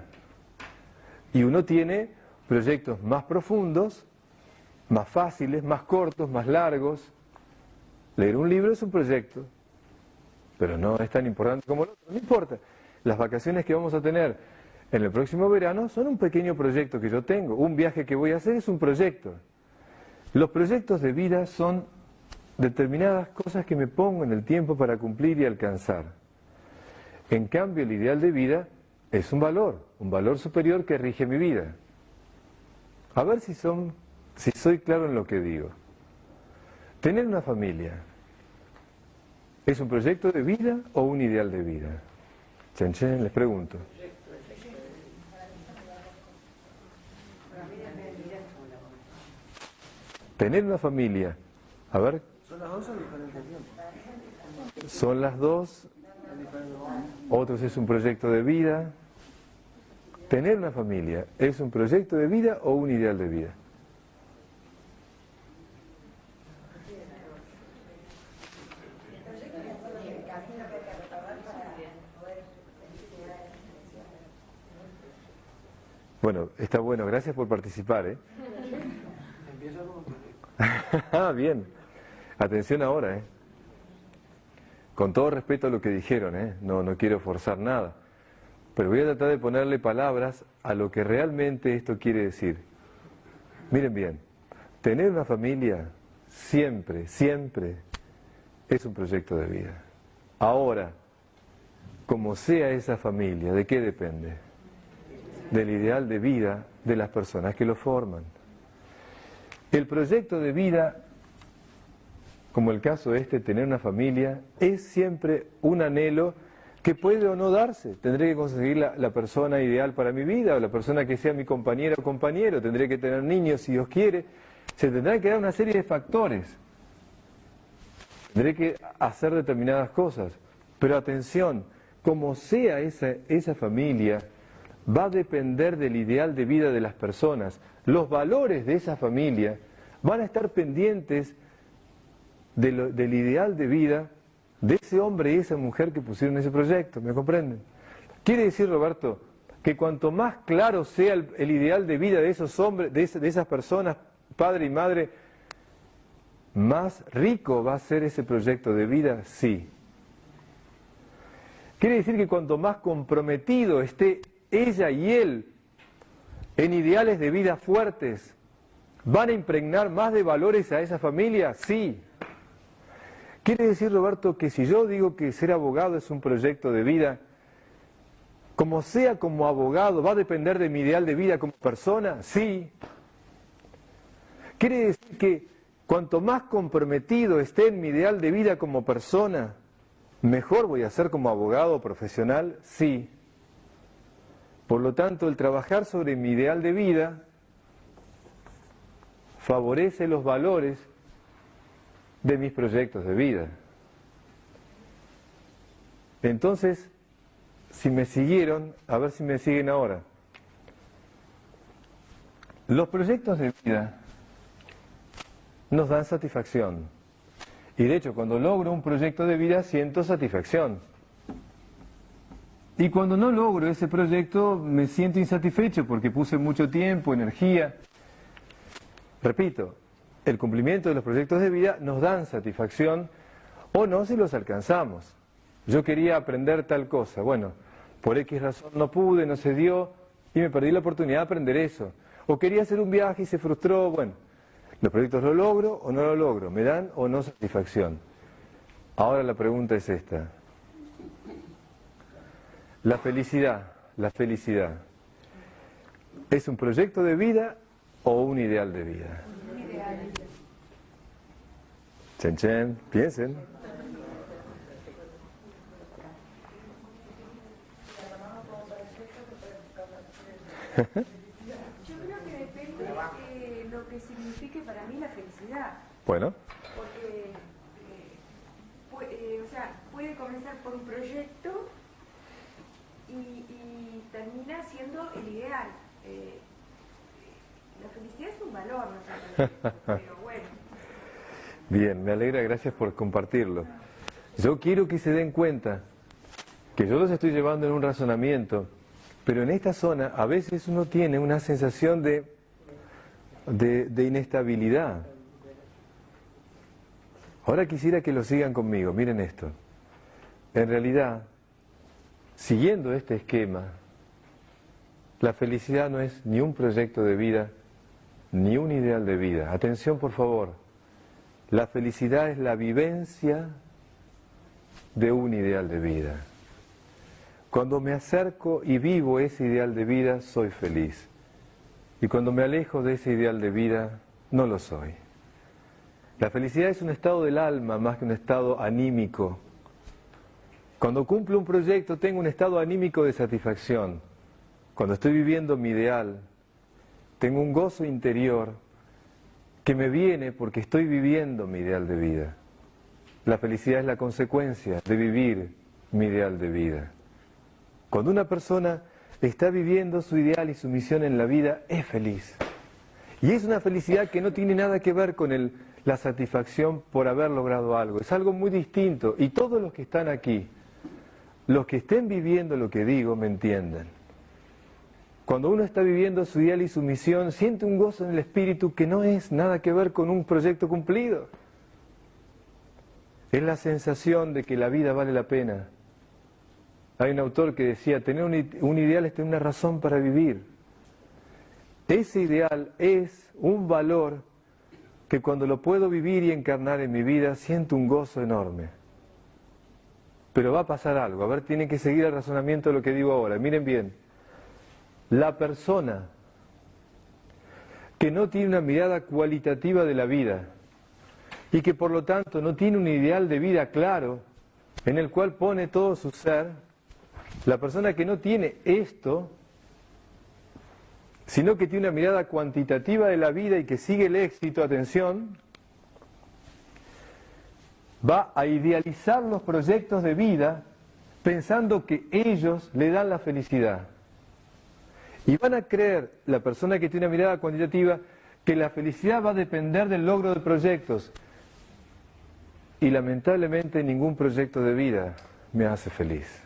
y uno tiene proyectos más profundos, más fáciles, más cortos, más largos. Leer un libro es un proyecto, pero no es tan importante como el otro. No importa. Las vacaciones que vamos a tener en el próximo verano son un pequeño proyecto que yo tengo. Un viaje que voy a hacer es un proyecto. Los proyectos de vida son determinadas cosas que me pongo en el tiempo para cumplir y alcanzar. En cambio, el ideal de vida es un valor superior que rige mi vida. A ver si soy claro en lo que digo. Tener una familia, ¿es un proyecto de vida o un ideal de vida? Chen, chen, les pregunto. Tener una familia, a ver. ¿Son las dos o diferentes tiempos? Son las dos, otros es un proyecto de vida. Tener una familia, ¿es un proyecto de vida o un ideal de vida? Bueno, está bueno, gracias por participar, ¿eh? Empieza con un proyecto. Ah, bien. Atención ahora, ¿eh? Con todo respeto a lo que dijeron, ¿eh? No quiero forzar nada. Pero voy a tratar de ponerle palabras a lo que realmente esto quiere decir. Miren bien, tener una familia siempre, siempre es un proyecto de vida. Ahora, como sea esa familia, ¿de qué depende? Del ideal de vida de las personas que lo forman. El proyecto de vida, como el caso este, tener una familia, es siempre un anhelo que puede o no darse. Tendré que conseguir la persona ideal para mi vida, o la persona que sea mi compañera o compañero, tendré que tener niños si Dios quiere. Se tendrán que dar una serie de factores. Tendré que hacer determinadas cosas. Pero atención, como sea esa familia, va a depender del ideal de vida de las personas. Los valores de esa familia van a estar pendientes del ideal de vida de ese hombre y esa mujer que pusieron ese proyecto, ¿me comprenden? Quiere decir, Roberto, que cuanto más claro sea el ideal de vida de esos hombres, de esas personas, padre y madre, más rico va a ser ese proyecto de vida, sí. Quiere decir que cuanto más comprometido esté ella y él en ideales de vida fuertes, ¿van a impregnar más de valores a esa familia? Sí. Quiere decir, Roberto, que si yo digo que ser abogado es un proyecto de vida, como sea como abogado, ¿va a depender de mi ideal de vida como persona? Sí. Quiere decir que cuanto más comprometido esté en mi ideal de vida como persona, ¿mejor voy a ser como abogado profesional? Sí. Por lo tanto, el trabajar sobre mi ideal de vida favorece los valores de mis proyectos de vida. Entonces, si me siguieron, a ver si me siguen ahora. Los proyectos de vida nos dan satisfacción. Y de hecho, cuando logro un proyecto de vida, siento satisfacción. Y cuando no logro ese proyecto, me siento insatisfecho porque puse mucho tiempo, energía. Repito, el cumplimiento de los proyectos de vida nos dan satisfacción o no si los alcanzamos. Yo quería aprender tal cosa, bueno, por X razón no pude, no se dio y me perdí la oportunidad de aprender eso. O quería hacer un viaje y se frustró, bueno, los proyectos lo logro o no lo logro, me dan o no satisfacción. Ahora la pregunta es esta. La felicidad, ¿es un proyecto de vida o un ideal de vida? Chen, chen, piensen. Yo creo que depende de lo que signifique para mí la felicidad. Bueno. Porque, o sea, puede comenzar por un proyecto y termina siendo el ideal. La felicidad es un valor, ¿no? Pero bueno. Bien, me alegra, gracias por compartirlo. Yo quiero que se den cuenta que yo los estoy llevando en un razonamiento, pero en esta zona a veces uno tiene una sensación de inestabilidad. Ahora quisiera que lo sigan conmigo, miren esto. En realidad, siguiendo este esquema, la felicidad no es ni un proyecto de vida, ni un ideal de vida. Atención, por favor. La felicidad es la vivencia de un ideal de vida. Cuando me acerco y vivo ese ideal de vida, soy feliz. Y cuando me alejo de ese ideal de vida, no lo soy. La felicidad es un estado del alma más que un estado anímico. Cuando cumplo un proyecto, tengo un estado anímico de satisfacción. Cuando estoy viviendo mi ideal, tengo un gozo interior que me viene porque estoy viviendo mi ideal de vida. La felicidad es la consecuencia de vivir mi ideal de vida. Cuando una persona está viviendo su ideal y su misión en la vida, es feliz. Y es una felicidad que no tiene nada que ver con la satisfacción por haber logrado algo. Es algo muy distinto. Y todos los que están aquí, los que estén viviendo lo que digo, me entienden. Cuando uno está viviendo su ideal y su misión, siente un gozo en el espíritu que no es nada que ver con un proyecto cumplido. Es la sensación de que la vida vale la pena. Hay un autor que decía, tener un ideal es tener una razón para vivir. Ese ideal es un valor que cuando lo puedo vivir y encarnar en mi vida, siento un gozo enorme. Pero va a pasar algo. A ver, tienen que seguir el razonamiento de lo que digo ahora. Miren bien. La persona que no tiene una mirada cualitativa de la vida y que por lo tanto no tiene un ideal de vida claro en el cual pone todo su ser, la persona que no tiene esto, sino que tiene una mirada cuantitativa de la vida y que sigue el éxito, atención, va a idealizar los proyectos de vida pensando que ellos le dan la felicidad. Y van a creer, la persona que tiene una mirada cuantitativa, que la felicidad va a depender del logro de proyectos. Y lamentablemente ningún proyecto de vida me hace feliz.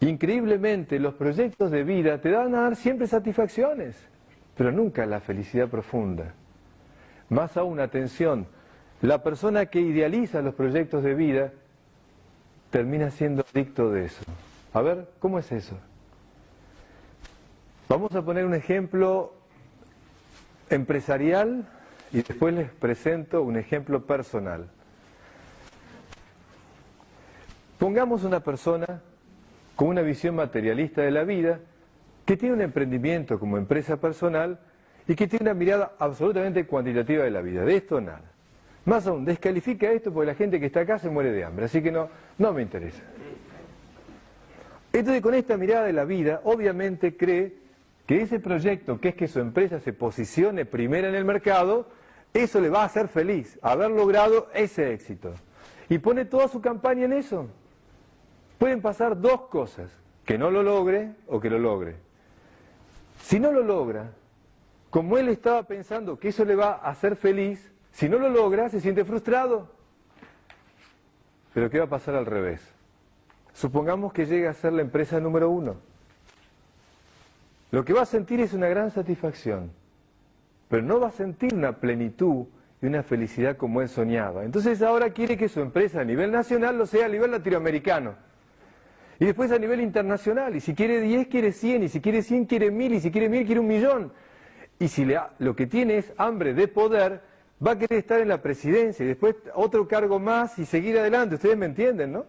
Increíblemente, los proyectos de vida te van a dar siempre satisfacciones, pero nunca la felicidad profunda. Más aún, atención, la persona que idealiza los proyectos de vida termina siendo adicto de eso. A ver, ¿cómo es eso? Vamos a poner un ejemplo empresarial y después les presento un ejemplo personal. Pongamos una persona con una visión materialista de la vida, que tiene un emprendimiento como empresa personal y que tiene una mirada absolutamente cuantitativa de la vida. De esto nada. Más aún, descalifica esto porque la gente que está acá se muere de hambre, así que no me interesa. Entonces, con esta mirada de la vida, obviamente cree que ese proyecto, que es que su empresa se posicione primera en el mercado, eso le va a hacer feliz, haber logrado ese éxito. Y pone toda su campaña en eso. Pueden pasar dos cosas, que no lo logre o que lo logre. Si no lo logra, como él estaba pensando que eso le va a hacer feliz, si no lo logra, se siente frustrado. Pero ¿qué va a pasar al revés? Supongamos que llegue a ser la empresa número 1. Lo que va a sentir es una gran satisfacción, pero no va a sentir una plenitud y una felicidad como él soñaba. Entonces ahora quiere que su empresa a nivel nacional lo sea a nivel latinoamericano. Y después a nivel internacional. Y si quiere 10, quiere 100. Y si quiere 100, quiere 1000. Y si quiere 1000, quiere 1.000.000. Y si lo que tiene es hambre de poder, va a querer estar en la presidencia. Y después otro cargo más y seguir adelante. Ustedes me entienden, ¿no?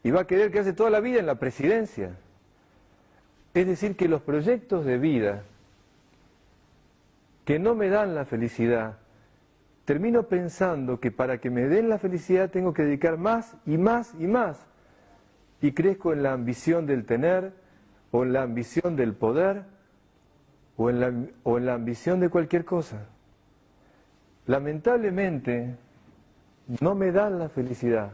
Y va a querer quedarse toda la vida en la presidencia. Es decir, que los proyectos de vida que no me dan la felicidad, termino pensando que para que me den la felicidad tengo que dedicar más y más y más. Y crezco en la ambición del tener, o en la ambición del poder, o en la ambición de cualquier cosa. Lamentablemente, no me dan la felicidad.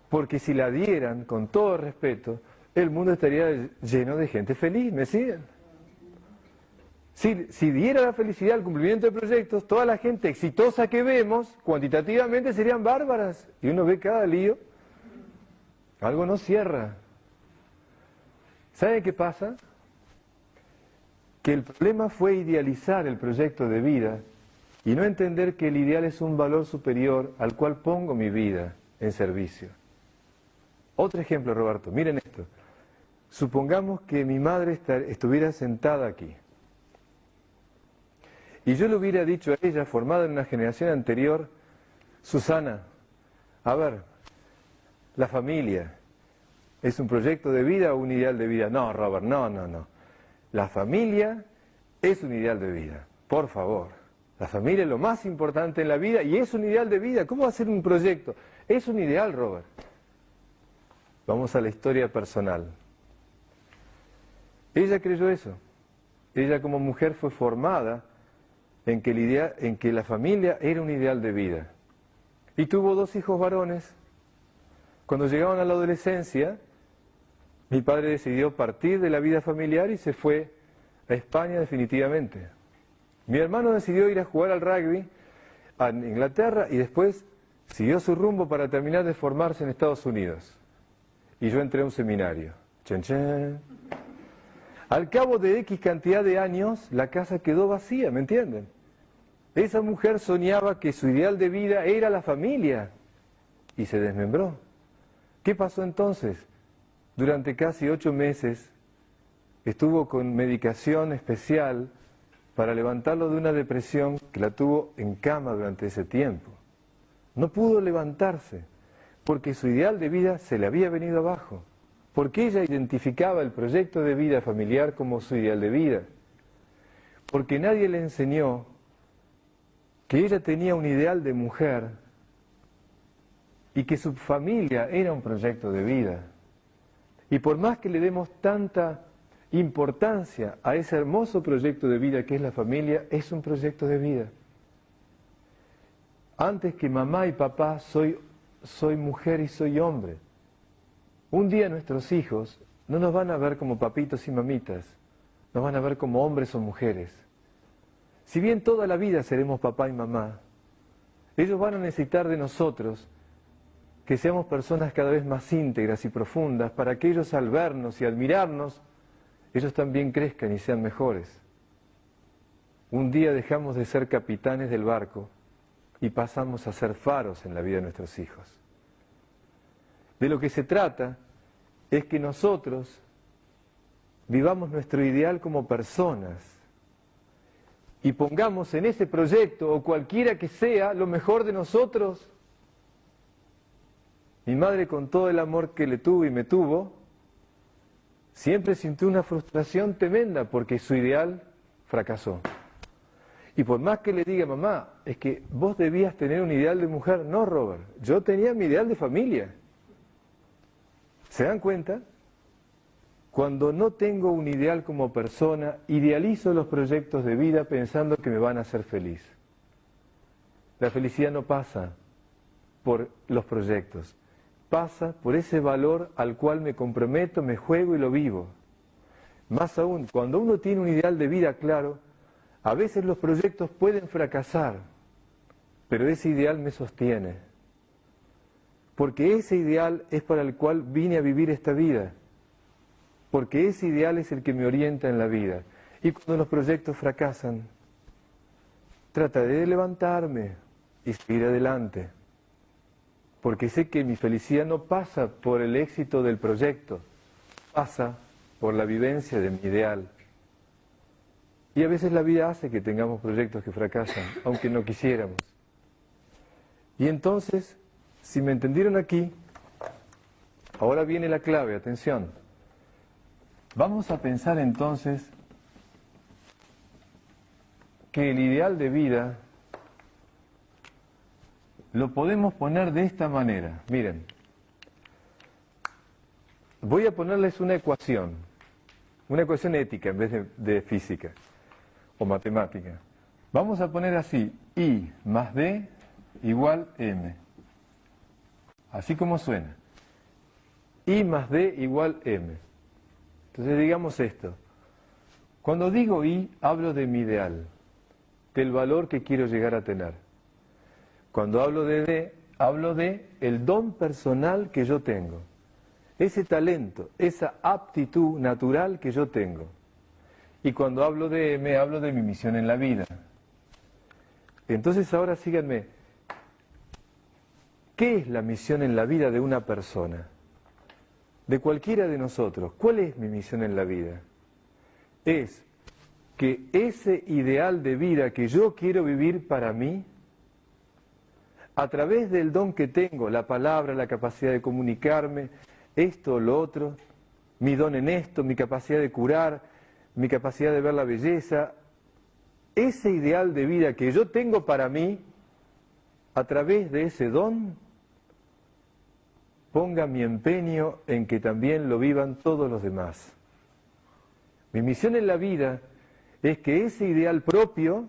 Porque si la dieran, con todo respeto, el mundo estaría lleno de gente feliz, ¿me siguen? Si diera la felicidad al cumplimiento de proyectos, toda la gente exitosa que vemos, cuantitativamente serían bárbaras. Y uno ve cada lío, algo no cierra. ¿Sabe qué pasa? Que el problema fue idealizar el proyecto de vida y no entender que el ideal es un valor superior al cual pongo mi vida en servicio. Otro ejemplo, Roberto, miren esto. Supongamos que mi madre estuviera sentada aquí y yo le hubiera dicho a ella, formada en una generación anterior, Susana, a ver, la familia, ¿es un proyecto de vida o un ideal de vida? No, Robert, no. La familia es un ideal de vida, por favor. La familia es lo más importante en la vida y es un ideal de vida. ¿Cómo va a ser un proyecto? Es un ideal, Robert. Vamos a la historia personal. Ella creyó eso. Ella como mujer fue formada en que la familia era un ideal de vida. Y tuvo 2 hijos varones. Cuando llegaban a la adolescencia, mi padre decidió partir de la vida familiar y se fue a España definitivamente. Mi hermano decidió ir a jugar al rugby a Inglaterra y después siguió su rumbo para terminar de formarse en Estados Unidos. Y yo entré a un seminario. Chan, chan. Al cabo de X cantidad de años, la casa quedó vacía, ¿me entienden? Esa mujer soñaba que su ideal de vida era la familia y se desmembró. ¿Qué pasó entonces? Durante casi 8 meses estuvo con medicación especial para levantarlo de una depresión que la tuvo en cama durante ese tiempo. No pudo levantarse porque su ideal de vida se le había venido abajo, porque ella identificaba el proyecto de vida familiar como su ideal de vida, porque nadie le enseñó que ella tenía un ideal de mujer y que su familia era un proyecto de vida. Y por más que le demos tanta importancia a ese hermoso proyecto de vida que es la familia, es un proyecto de vida. Antes que mamá y papá, soy mujer y soy hombre. Un día nuestros hijos no nos van a ver como papitos y mamitas, nos van a ver como hombres o mujeres. Si bien toda la vida seremos papá y mamá, ellos van a necesitar de nosotros que seamos personas cada vez más íntegras y profundas para que ellos al vernos y admirarnos, ellos también crezcan y sean mejores. Un día dejamos de ser capitanes del barco y pasamos a ser faros en la vida de nuestros hijos. De lo que se trata es que nosotros vivamos nuestro ideal como personas y pongamos en ese proyecto, o cualquiera que sea, lo mejor de nosotros. Mi madre, con todo el amor que le tuvo y me tuvo, siempre sintió una frustración tremenda porque su ideal fracasó. Y por más que le diga, mamá, es que vos debías tener un ideal de mujer. No, Robert, yo tenía mi ideal de familia. ¿Se dan cuenta? Cuando no tengo un ideal como persona, idealizo los proyectos de vida pensando que me van a hacer feliz. La felicidad no pasa por los proyectos, pasa por ese valor al cual me comprometo, me juego y lo vivo. Más aún, cuando uno tiene un ideal de vida claro, a veces los proyectos pueden fracasar, pero ese ideal me sostiene. Porque ese ideal es para el cual vine a vivir esta vida. Porque ese ideal es el que me orienta en la vida. Y cuando los proyectos fracasan, trataré de levantarme y seguir adelante. Porque sé que mi felicidad no pasa por el éxito del proyecto, pasa por la vivencia de mi ideal. Y a veces la vida hace que tengamos proyectos que fracasan, aunque no quisiéramos. Y entonces, si me entendieron aquí, ahora viene la clave, atención. Vamos a pensar entonces que el ideal de vida lo podemos poner de esta manera. Miren, voy a ponerles una ecuación ética en vez de física o matemática. Vamos a poner así, I más D igual M. Así como suena. I más D igual M. Entonces digamos esto. Cuando digo I, hablo de mi ideal, del valor que quiero llegar a tener. Cuando hablo de D, hablo de el don personal que yo tengo. Ese talento, esa aptitud natural que yo tengo. Y cuando hablo de M, hablo de mi misión en la vida. Entonces ahora síganme. ¿Qué es la misión en la vida de una persona? De cualquiera de nosotros. ¿Cuál es mi misión en la vida? Es que ese ideal de vida que yo quiero vivir para mí, a través del don que tengo, la palabra, la capacidad de comunicarme, esto o lo otro, mi don en esto, mi capacidad de curar, mi capacidad de ver la belleza, ese ideal de vida que yo tengo para mí, a través de ese don, ponga mi empeño en que también lo vivan todos los demás. Mi misión en la vida es que ese ideal propio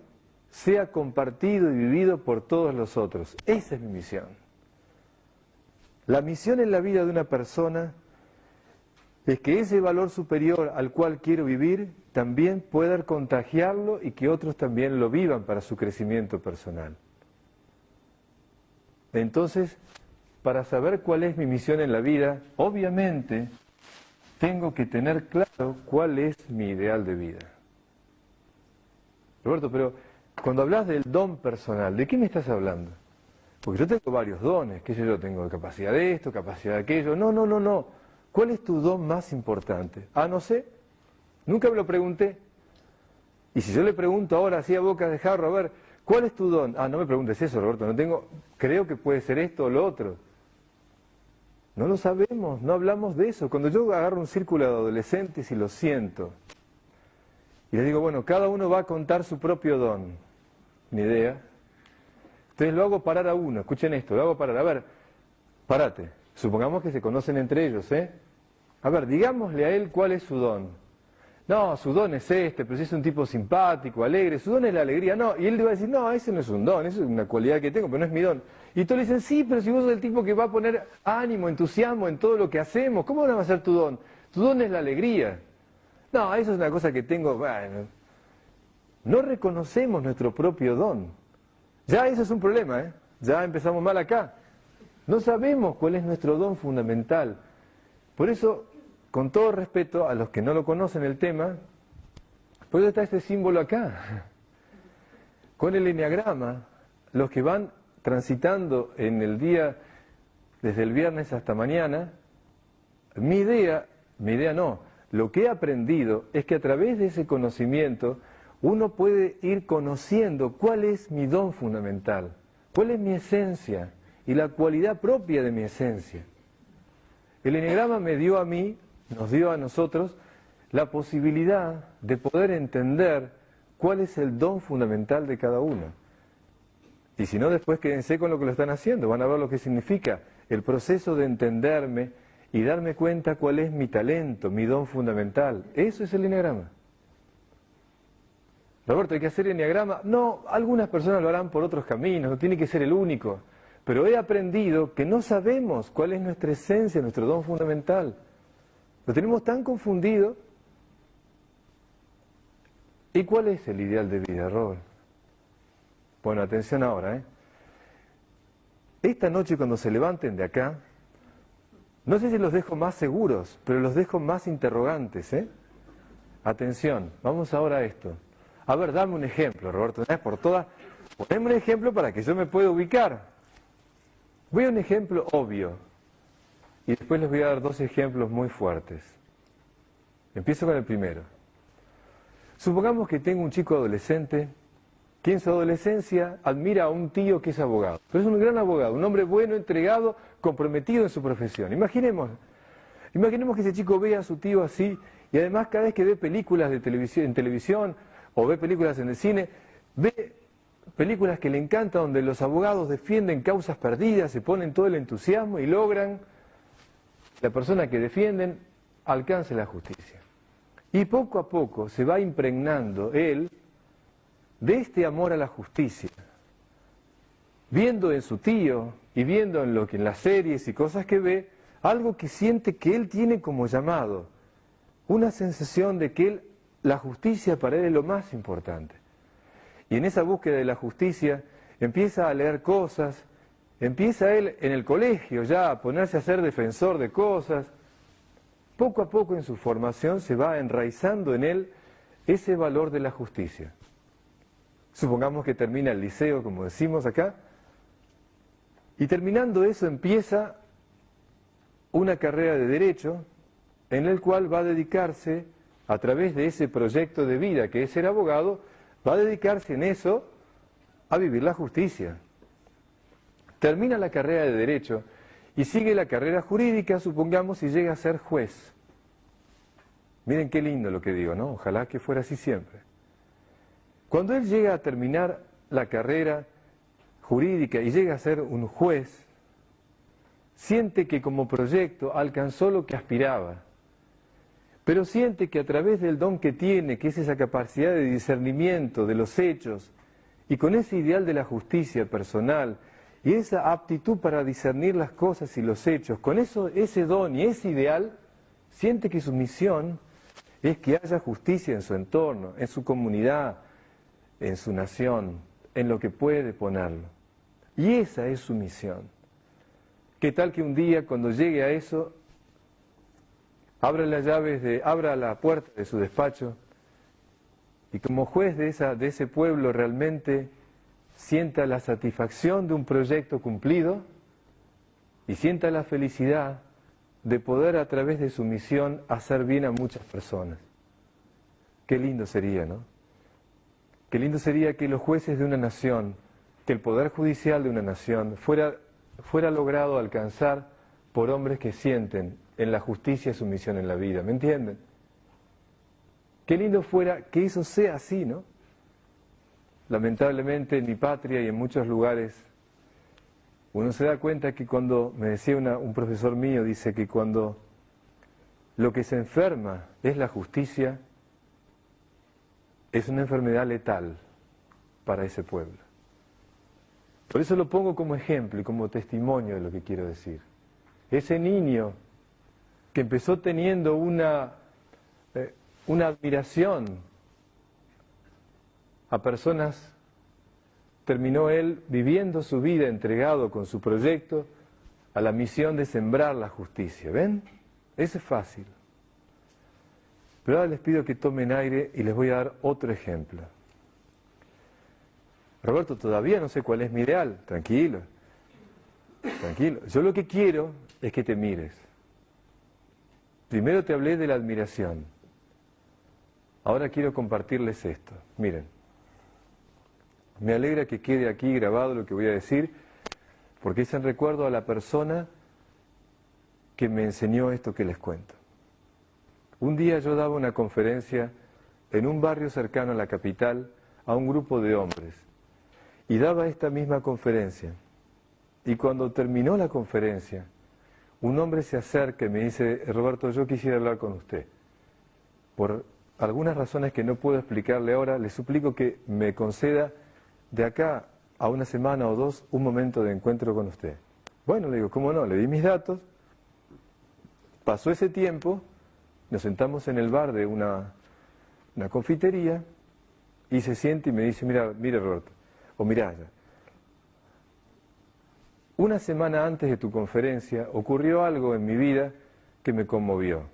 sea compartido y vivido por todos los otros. Esa es mi misión. La misión en la vida de una persona es que ese valor superior al cual quiero vivir también pueda contagiarlo y que otros también lo vivan para su crecimiento personal. Entonces, para saber cuál es mi misión en la vida, obviamente tengo que tener claro cuál es mi ideal de vida. Roberto, pero cuando hablas del don personal, ¿de qué me estás hablando? Porque yo tengo varios dones, qué sé yo, tengo capacidad de esto, capacidad de aquello. No. ¿Cuál es tu don más importante? Ah, no sé. Nunca me lo pregunté. Y si yo le pregunto ahora así a boca de jarro, a ver, ¿cuál es tu don? Ah, no me preguntes eso, Roberto, no tengo, creo que puede ser esto o lo otro. No lo sabemos, no hablamos de eso. Cuando yo agarro un círculo de adolescentes y lo siento, y les digo, bueno, cada uno va a contar su propio don. Ni idea. Entonces lo hago parar a uno, escuchen esto, lo hago parar. A ver, párate. Supongamos que se conocen entre ellos, ¿eh? A ver, digámosle a él cuál es su don. No, su don es este, pero si es un tipo simpático, alegre, su don es la alegría. No, y él le va a decir, no, ese no es un don, eso es una cualidad que tengo, pero no es mi don. Y todos le dicen, sí, pero si vos sos el tipo que va a poner ánimo, entusiasmo en todo lo que hacemos, ¿cómo no va a ser tu don? Tu don es la alegría. No, eso es una cosa que tengo, bueno. No reconocemos nuestro propio don. Ya eso es un problema, ¿eh? Ya empezamos mal acá. No sabemos cuál es nuestro don fundamental. Por eso, con todo respeto a los que no lo conocen el tema, por eso está este símbolo acá. Con el eneagrama, los que van transitando en el día, desde el viernes hasta mañana, mi idea no, lo que he aprendido es que a través de ese conocimiento uno puede ir conociendo cuál es mi don fundamental, cuál es mi esencia y la cualidad propia de mi esencia. El eneagrama me dio a mí, nos dio a nosotros, la posibilidad de poder entender cuál es el don fundamental de cada uno. Y si no, después quédense con lo que lo están haciendo, van a ver lo que significa el proceso de entenderme y darme cuenta cuál es mi talento, mi don fundamental. Eso es el eneagrama. Roberto, ¿hay que hacer eneagrama? No, algunas personas lo harán por otros caminos, no tiene que ser el único. Pero he aprendido que no sabemos cuál es nuestra esencia, nuestro don fundamental. Lo tenemos tan confundido. ¿Y cuál es el ideal de vida, Robert? Bueno, atención ahora, ¿eh? Esta noche cuando se levanten de acá, no sé si los dejo más seguros, pero los dejo más interrogantes, ¿eh? Atención, vamos ahora a esto. A ver, dame un ejemplo, Roberto, una vez por todas, poneme un ejemplo para que yo me pueda ubicar. Voy a un ejemplo obvio, y después les voy a dar dos ejemplos muy fuertes. Empiezo con el primero. Supongamos que tengo un chico adolescente que en su adolescencia admira a un tío que es abogado. Pero es un gran abogado, un hombre bueno, entregado, comprometido en su profesión. Imaginemos que ese chico ve a su tío así, y además cada vez que ve películas de televisión, en televisión, o ve películas en el cine, ve películas que le encantan donde los abogados defienden causas perdidas, se ponen todo el entusiasmo y logran la persona que defienden alcance la justicia. Y poco a poco se va impregnando él de este amor a la justicia, viendo en su tío y viendo en en las series y cosas que ve, algo que siente que él tiene como llamado, una sensación de que la justicia para él es lo más importante. Y en esa búsqueda de la justicia empieza a leer cosas, empieza él en el colegio ya a ponerse a ser defensor de cosas. Poco a poco en su formación se va enraizando en él ese valor de la justicia. Supongamos que termina el liceo, como decimos acá, y terminando eso empieza una carrera de Derecho en el cual va a dedicarse, a través de ese proyecto de vida que es ser abogado, va a dedicarse en eso a vivir la justicia. Termina la carrera de Derecho y sigue la carrera jurídica, supongamos, y llega a ser juez. Miren qué lindo lo que digo, ¿no? Ojalá que fuera así siempre. Cuando él llega a terminar la carrera jurídica y llega a ser un juez, siente que como proyecto alcanzó lo que aspiraba, pero siente que a través del don que tiene, que es esa capacidad de discernimiento de los hechos, y con ese ideal de la justicia personal, y esa aptitud para discernir las cosas y los hechos, con eso, ese don y ese ideal, siente que su misión es que haya justicia en su entorno, en su comunidad, en su nación, en lo que puede ponerlo. Y esa es su misión. ¿Qué tal que un día, cuando llegue a eso, abra la puerta de su despacho y como juez de ese pueblo realmente sienta la satisfacción de un proyecto cumplido y sienta la felicidad de poder a través de su misión hacer bien a muchas personas. Qué lindo sería, ¿no? Qué lindo sería que los jueces de una nación, que el poder judicial de una nación fuera logrado alcanzar por hombres que sienten en la justicia su misión en la vida, ¿me entienden? Qué lindo fuera que eso sea así, ¿no? Lamentablemente en mi patria y en muchos lugares uno se da cuenta que cuando, me decía un profesor mío, dice que cuando lo que se enferma es la justicia, es una enfermedad letal para ese pueblo. Por eso lo pongo como ejemplo y como testimonio de lo que quiero decir. Ese niño que empezó teniendo una admiración a personas, terminó él viviendo su vida entregado con su proyecto a la misión de sembrar la justicia. ¿Ven? Eso es fácil. Pero ahora les pido que tomen aire y les voy a dar otro ejemplo. Roberto, todavía no sé cuál es mi ideal. Tranquilo, tranquilo. Yo lo que quiero es que te mires. Primero te hablé de la admiración. Ahora quiero compartirles esto. Miren, me alegra que quede aquí grabado lo que voy a decir, porque es en recuerdo a la persona que me enseñó esto que les cuento. Un día yo daba una conferencia en un barrio cercano a la capital a un grupo de hombres y daba esta misma conferencia. Y cuando terminó la conferencia, un hombre se acerca y me dice: Roberto, yo quisiera hablar con usted. Por algunas razones que no puedo explicarle ahora, le suplico que me conceda de acá a una semana o dos un momento de encuentro con usted. Bueno, le digo, ¿cómo no? Le di mis datos, pasó ese tiempo, nos sentamos en el bar de una confitería y se siente y me dice: mira Roberto, o mirá ya, una semana antes de tu conferencia ocurrió algo en mi vida que me conmovió.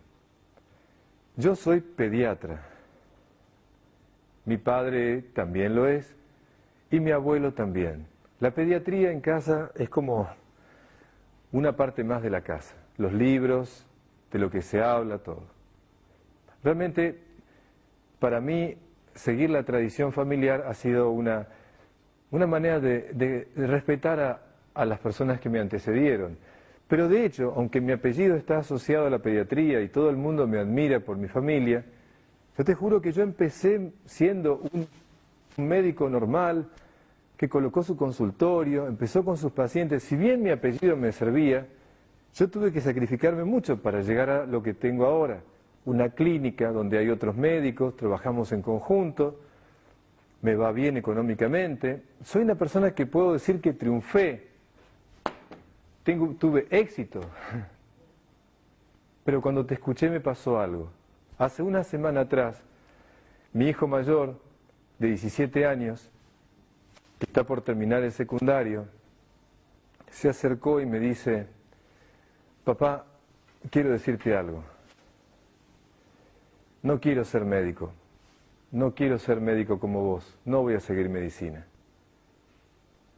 Yo soy pediatra, mi padre también lo es y mi abuelo también. La pediatría en casa es como una parte más de la casa, los libros, de lo que se habla, todo. Realmente, para mí, seguir la tradición familiar ha sido una manera de respetar a las personas que me antecedieron. Pero de hecho, aunque mi apellido está asociado a la pediatría y todo el mundo me admira por mi familia, yo te juro que yo empecé siendo un médico normal que colocó su consultorio, empezó con sus pacientes. Si bien mi apellido me servía, yo tuve que sacrificarme mucho para llegar a lo que tengo ahora. Una clínica donde hay otros médicos, trabajamos en conjunto, me va bien económicamente. Soy una persona que puedo decir que triunfé, tuve éxito. Pero cuando te escuché me pasó algo. Hace una semana atrás, mi hijo mayor, de 17 años, que está por terminar el secundario, se acercó y me dice: papá, quiero decirte algo. No quiero ser médico. No quiero ser médico como vos. No voy a seguir medicina.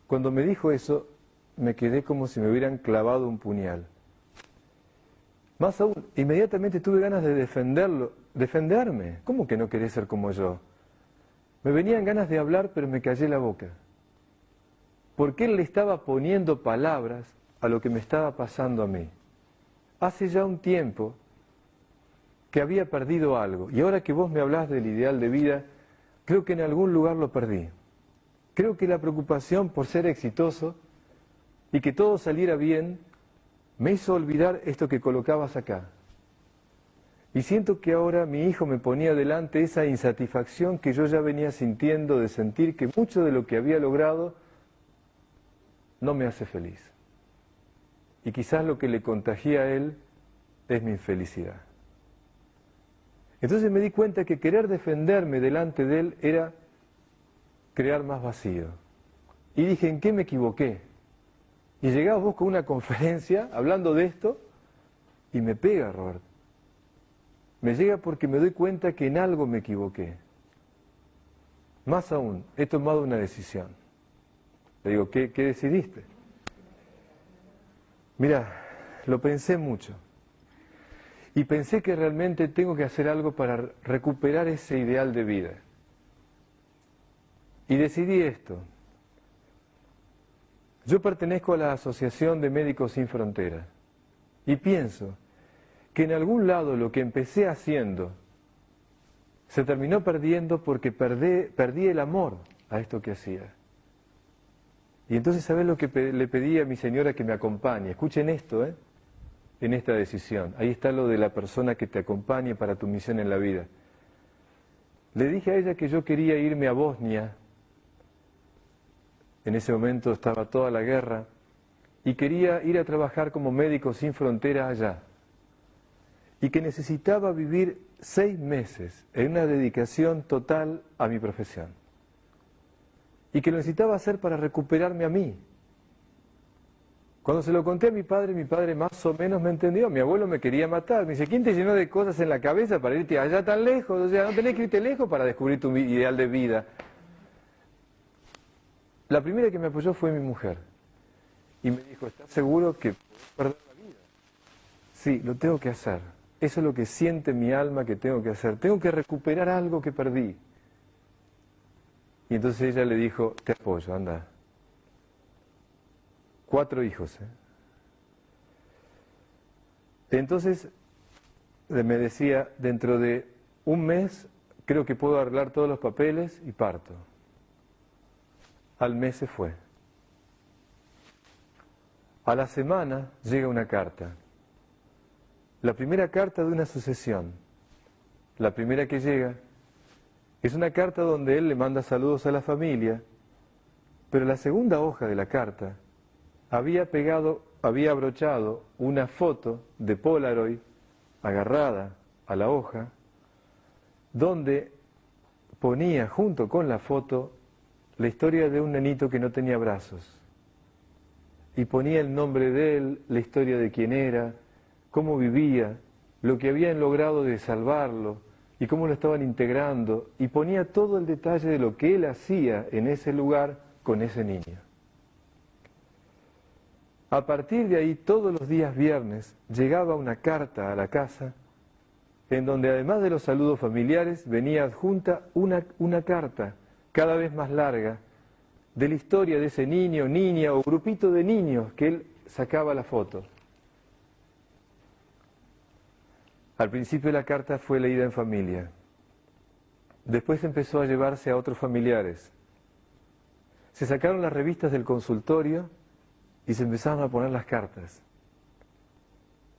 Cuando me dijo eso, me quedé como si me hubieran clavado un puñal. Más aún, inmediatamente tuve ganas de defenderme. ¿Cómo que no querés ser como yo? Me venían ganas de hablar, pero me callé la boca. Porque él le estaba poniendo palabras a lo que me estaba pasando a mí. Hace ya un tiempo que había perdido algo, y ahora que vos me hablás del ideal de vida, creo que en algún lugar lo perdí. Creo que la preocupación por ser exitoso y que todo saliera bien me hizo olvidar esto que colocabas acá. Y siento que ahora mi hijo me ponía delante esa insatisfacción que yo ya venía sintiendo, de sentir que mucho de lo que había logrado no me hace feliz. Y quizás lo que le contagia a él es mi infelicidad. Entonces me di cuenta que querer defenderme delante de él era crear más vacío. Y dije: ¿en qué me equivoqué? Y llegabas vos con una conferencia hablando de esto y me pega, Roberto. Me llega porque me doy cuenta que en algo me equivoqué. Más aún, he tomado una decisión. Le digo, ¿qué decidiste? Mira, lo pensé mucho. Y pensé que realmente tengo que hacer algo para recuperar ese ideal de vida. Y decidí esto. Yo pertenezco a la Asociación de Médicos Sin Fronteras. Y pienso que en algún lado lo que empecé haciendo se terminó perdiendo porque perdí el amor a esto que hacía. Y entonces, ¿sabés lo que le pedí a mi señora que me acompañe? Escuchen esto, en esta decisión. Ahí está lo de la persona que te acompañe para tu misión en la vida. Le dije a ella que yo quería irme a Bosnia. En ese momento estaba toda la guerra. Y quería ir a trabajar como médico sin fronteras allá. Y que necesitaba vivir 6 meses en una dedicación total a mi profesión. Y que lo necesitaba hacer para recuperarme a mí. Cuando se lo conté a mi padre más o menos me entendió. Mi abuelo me quería matar. Me dice, ¿quién te llenó de cosas en la cabeza para irte allá tan lejos? O sea, no tenés que irte lejos para descubrir tu ideal de vida. La primera que me apoyó fue mi mujer. Y me dijo, ¿estás seguro que podés perder la vida? Sí, lo tengo que hacer. Eso es lo que siente mi alma que tengo que hacer. Tengo que recuperar algo que perdí. Y entonces ella le dijo, te apoyo, anda. 4 hijos. Entonces me decía, dentro de un mes creo que puedo arreglar todos los papeles y parto. Al mes se fue. A la semana llega una carta. La primera carta de una sucesión. La primera que llega es una carta donde él le manda saludos a la familia, pero la segunda hoja de la carta había abrochado una foto de Polaroid agarrada a la hoja, donde ponía junto con la foto la historia de un nenito que no tenía brazos. Y ponía el nombre de él, la historia de quién era, cómo vivía, lo que habían logrado de salvarlo y cómo lo estaban integrando. Y ponía todo el detalle de lo que él hacía en ese lugar con ese niño. A partir de ahí, todos los días viernes, llegaba una carta a la casa en donde además de los saludos familiares venía adjunta una carta cada vez más larga de la historia de ese niño, niña o grupito de niños que él sacaba la foto. Al principio la carta fue leída en familia. Después empezó a llevarse a otros familiares. Se sacaron las revistas del consultorio y se empezaron a poner las cartas.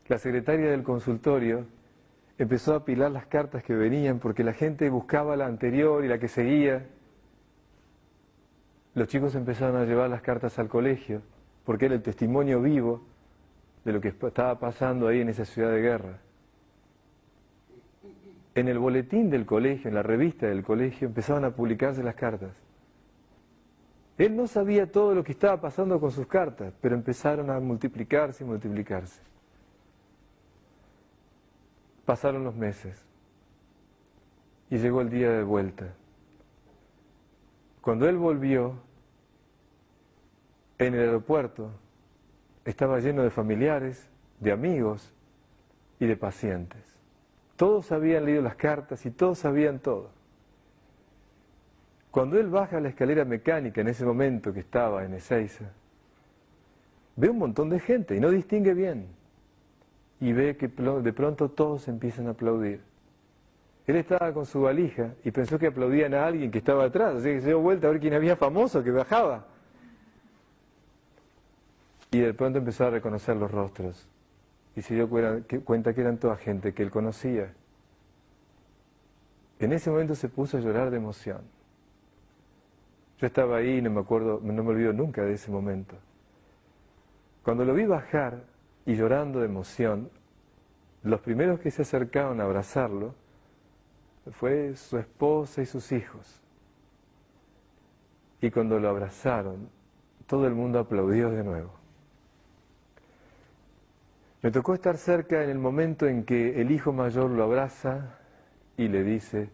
La secretaria del consultorio empezó a apilar las cartas que venían porque la gente buscaba la anterior y la que seguía. Los chicos empezaron a llevar las cartas al colegio porque era el testimonio vivo de lo que estaba pasando ahí en esa ciudad de guerra. En el boletín del colegio, en la revista del colegio, empezaban a publicarse las cartas. Él no sabía todo lo que estaba pasando con sus cartas, pero empezaron a multiplicarse y multiplicarse. Pasaron los meses y llegó el día de vuelta. Cuando él volvió, en el aeropuerto estaba lleno de familiares, de amigos y de pacientes. Todos habían leído las cartas y todos sabían todo. Cuando él baja la escalera mecánica en ese momento que estaba en Ezeiza, ve un montón de gente y no distingue bien. Y ve que de pronto todos empiezan a aplaudir. Él estaba con su valija y pensó que aplaudían a alguien que estaba atrás, así que se dio vuelta a ver quién había famoso que bajaba. Y de pronto empezó a reconocer los rostros y se dio cuenta que eran toda gente que él conocía. En ese momento se puso a llorar de emoción. Yo estaba ahí y no me olvido nunca de ese momento. Cuando lo vi bajar y llorando de emoción, los primeros que se acercaron a abrazarlo fue su esposa y sus hijos. Y cuando lo abrazaron, todo el mundo aplaudió de nuevo. Me tocó estar cerca en el momento en que el hijo mayor lo abraza y le dice,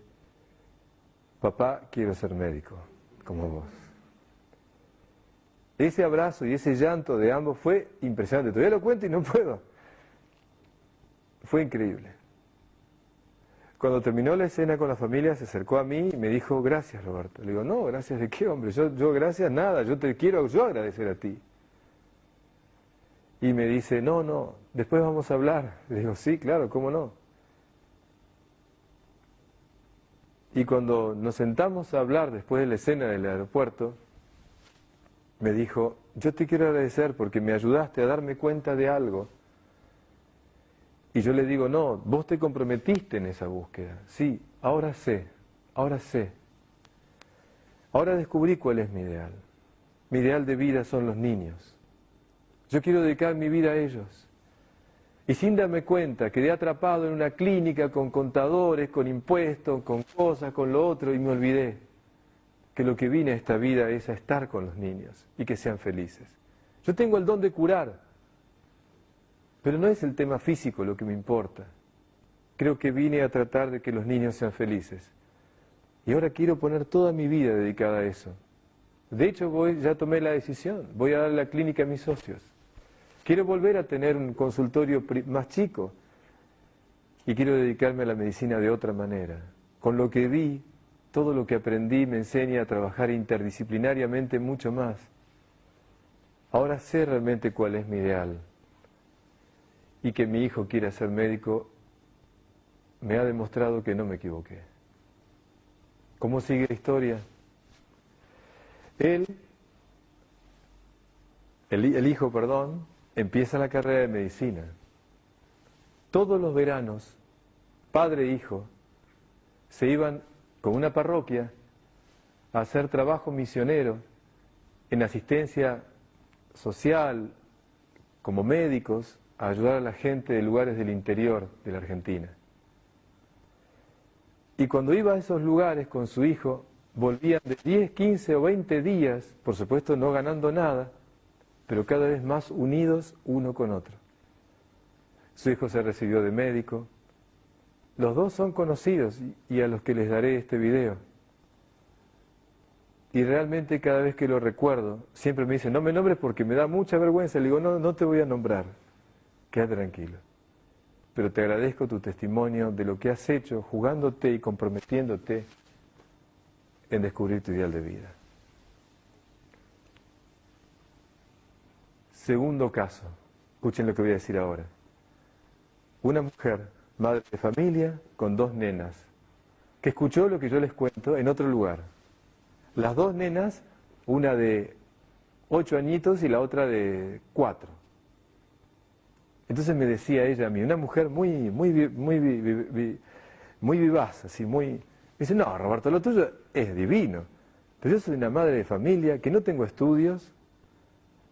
papá, quiero ser médico, como vos. Ese abrazo y ese llanto de ambos fue impresionante. Todavía lo cuento y no puedo. Fue increíble. Cuando terminó la escena con la familia, se acercó a mí y me dijo, gracias, Roberto. Le digo, no, gracias de qué, hombre, yo gracias nada, yo te quiero yo agradecer a ti. Y me dice, no, después vamos a hablar. Le digo, sí, claro, ¿cómo no? Y cuando nos sentamos a hablar después de la escena del aeropuerto, me dijo, yo te quiero agradecer porque me ayudaste a darme cuenta de algo. Y yo le digo, no, vos te comprometiste en esa búsqueda. Sí, ahora sé. Ahora descubrí cuál es mi ideal. Mi ideal de vida son los niños. Yo quiero dedicar mi vida a ellos. Y sin darme cuenta, quedé atrapado en una clínica con contadores, con impuestos, con cosas, con lo otro, y me olvidé que lo que vine a esta vida es a estar con los niños y que sean felices. Yo tengo el don de curar, pero no es el tema físico lo que me importa. Creo que vine a tratar de que los niños sean felices. Y ahora quiero poner toda mi vida dedicada a eso. De hecho, ya tomé la decisión, voy a dar la clínica a mis socios. Quiero volver a tener un consultorio más chico y quiero dedicarme a la medicina de otra manera. Con lo que vi, todo lo que aprendí me enseña a trabajar interdisciplinariamente mucho más. Ahora sé realmente cuál es mi ideal. Y que mi hijo quiera ser médico me ha demostrado que no me equivoqué. ¿Cómo sigue la historia? El hijo, empieza la carrera de medicina. Todos los veranos, padre e hijo, se iban con una parroquia a hacer trabajo misionero en asistencia social, como médicos, a ayudar a la gente de lugares del interior de la Argentina. Y cuando iba a esos lugares con su hijo, volvían de 10, 15 o 20 días, por supuesto no ganando nada, pero cada vez más unidos uno con otro. Su hijo se recibió de médico. Los dos son conocidos y a los que les daré este video. Y realmente cada vez que lo recuerdo, siempre me dicen, no me nombres porque me da mucha vergüenza. Le digo, no te voy a nombrar, quédate tranquilo. Pero te agradezco tu testimonio de lo que has hecho, jugándote y comprometiéndote en descubrir tu ideal de vida. Segundo caso, escuchen lo que voy a decir ahora. Una mujer, madre de familia, con 2 nenas, que escuchó lo que yo les cuento en otro lugar. Las 2 nenas, una de 8 añitos y la otra de 4. Entonces me decía ella a mí, una mujer muy vivaz, así, me dice, no, Roberto, lo tuyo es divino, pero yo soy una madre de familia que no tengo estudios,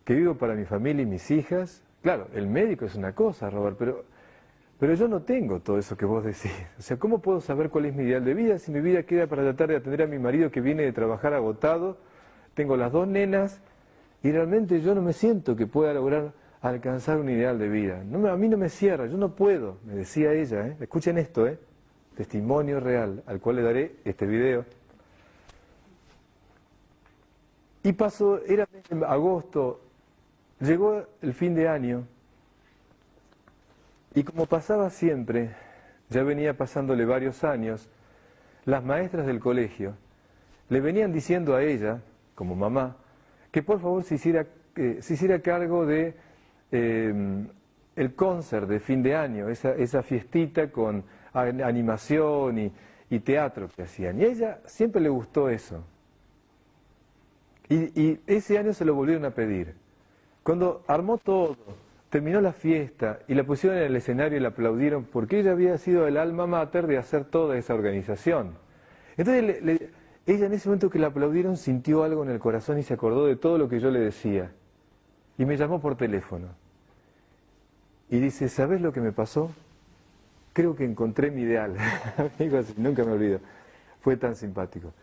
que vivo para mi familia y mis hijas. Claro, el médico es una cosa, Robert, pero yo no tengo todo eso que vos decís. O sea, ¿cómo puedo saber cuál es mi ideal de vida si mi vida queda para tratar de atender a mi marido que viene de trabajar agotado? Tengo las 2 nenas y realmente yo no me siento que pueda lograr alcanzar un ideal de vida. A mí no me cierra, yo no puedo, me decía ella. Escuchen esto, testimonio real, al cual le daré este video. Y pasó, era en agosto, llegó el fin de año, y como pasaba siempre, ya venía pasándole varios años, las maestras del colegio le venían diciendo a ella, como mamá, que por favor se hiciera cargo de el concert de fin de año, esa fiestita con animación y teatro que hacían. Y a ella siempre le gustó eso. Y ese año se lo volvieron a pedir. Cuando armó todo, terminó la fiesta y la pusieron en el escenario y la aplaudieron porque ella había sido el alma mater de hacer toda esa organización. Entonces ella en ese momento que la aplaudieron sintió algo en el corazón y se acordó de todo lo que yo le decía. Y me llamó por teléfono. Y dice, ¿sabes lo que me pasó? Creo que encontré mi ideal. Me dijo así, nunca me olvido. Fue tan simpático.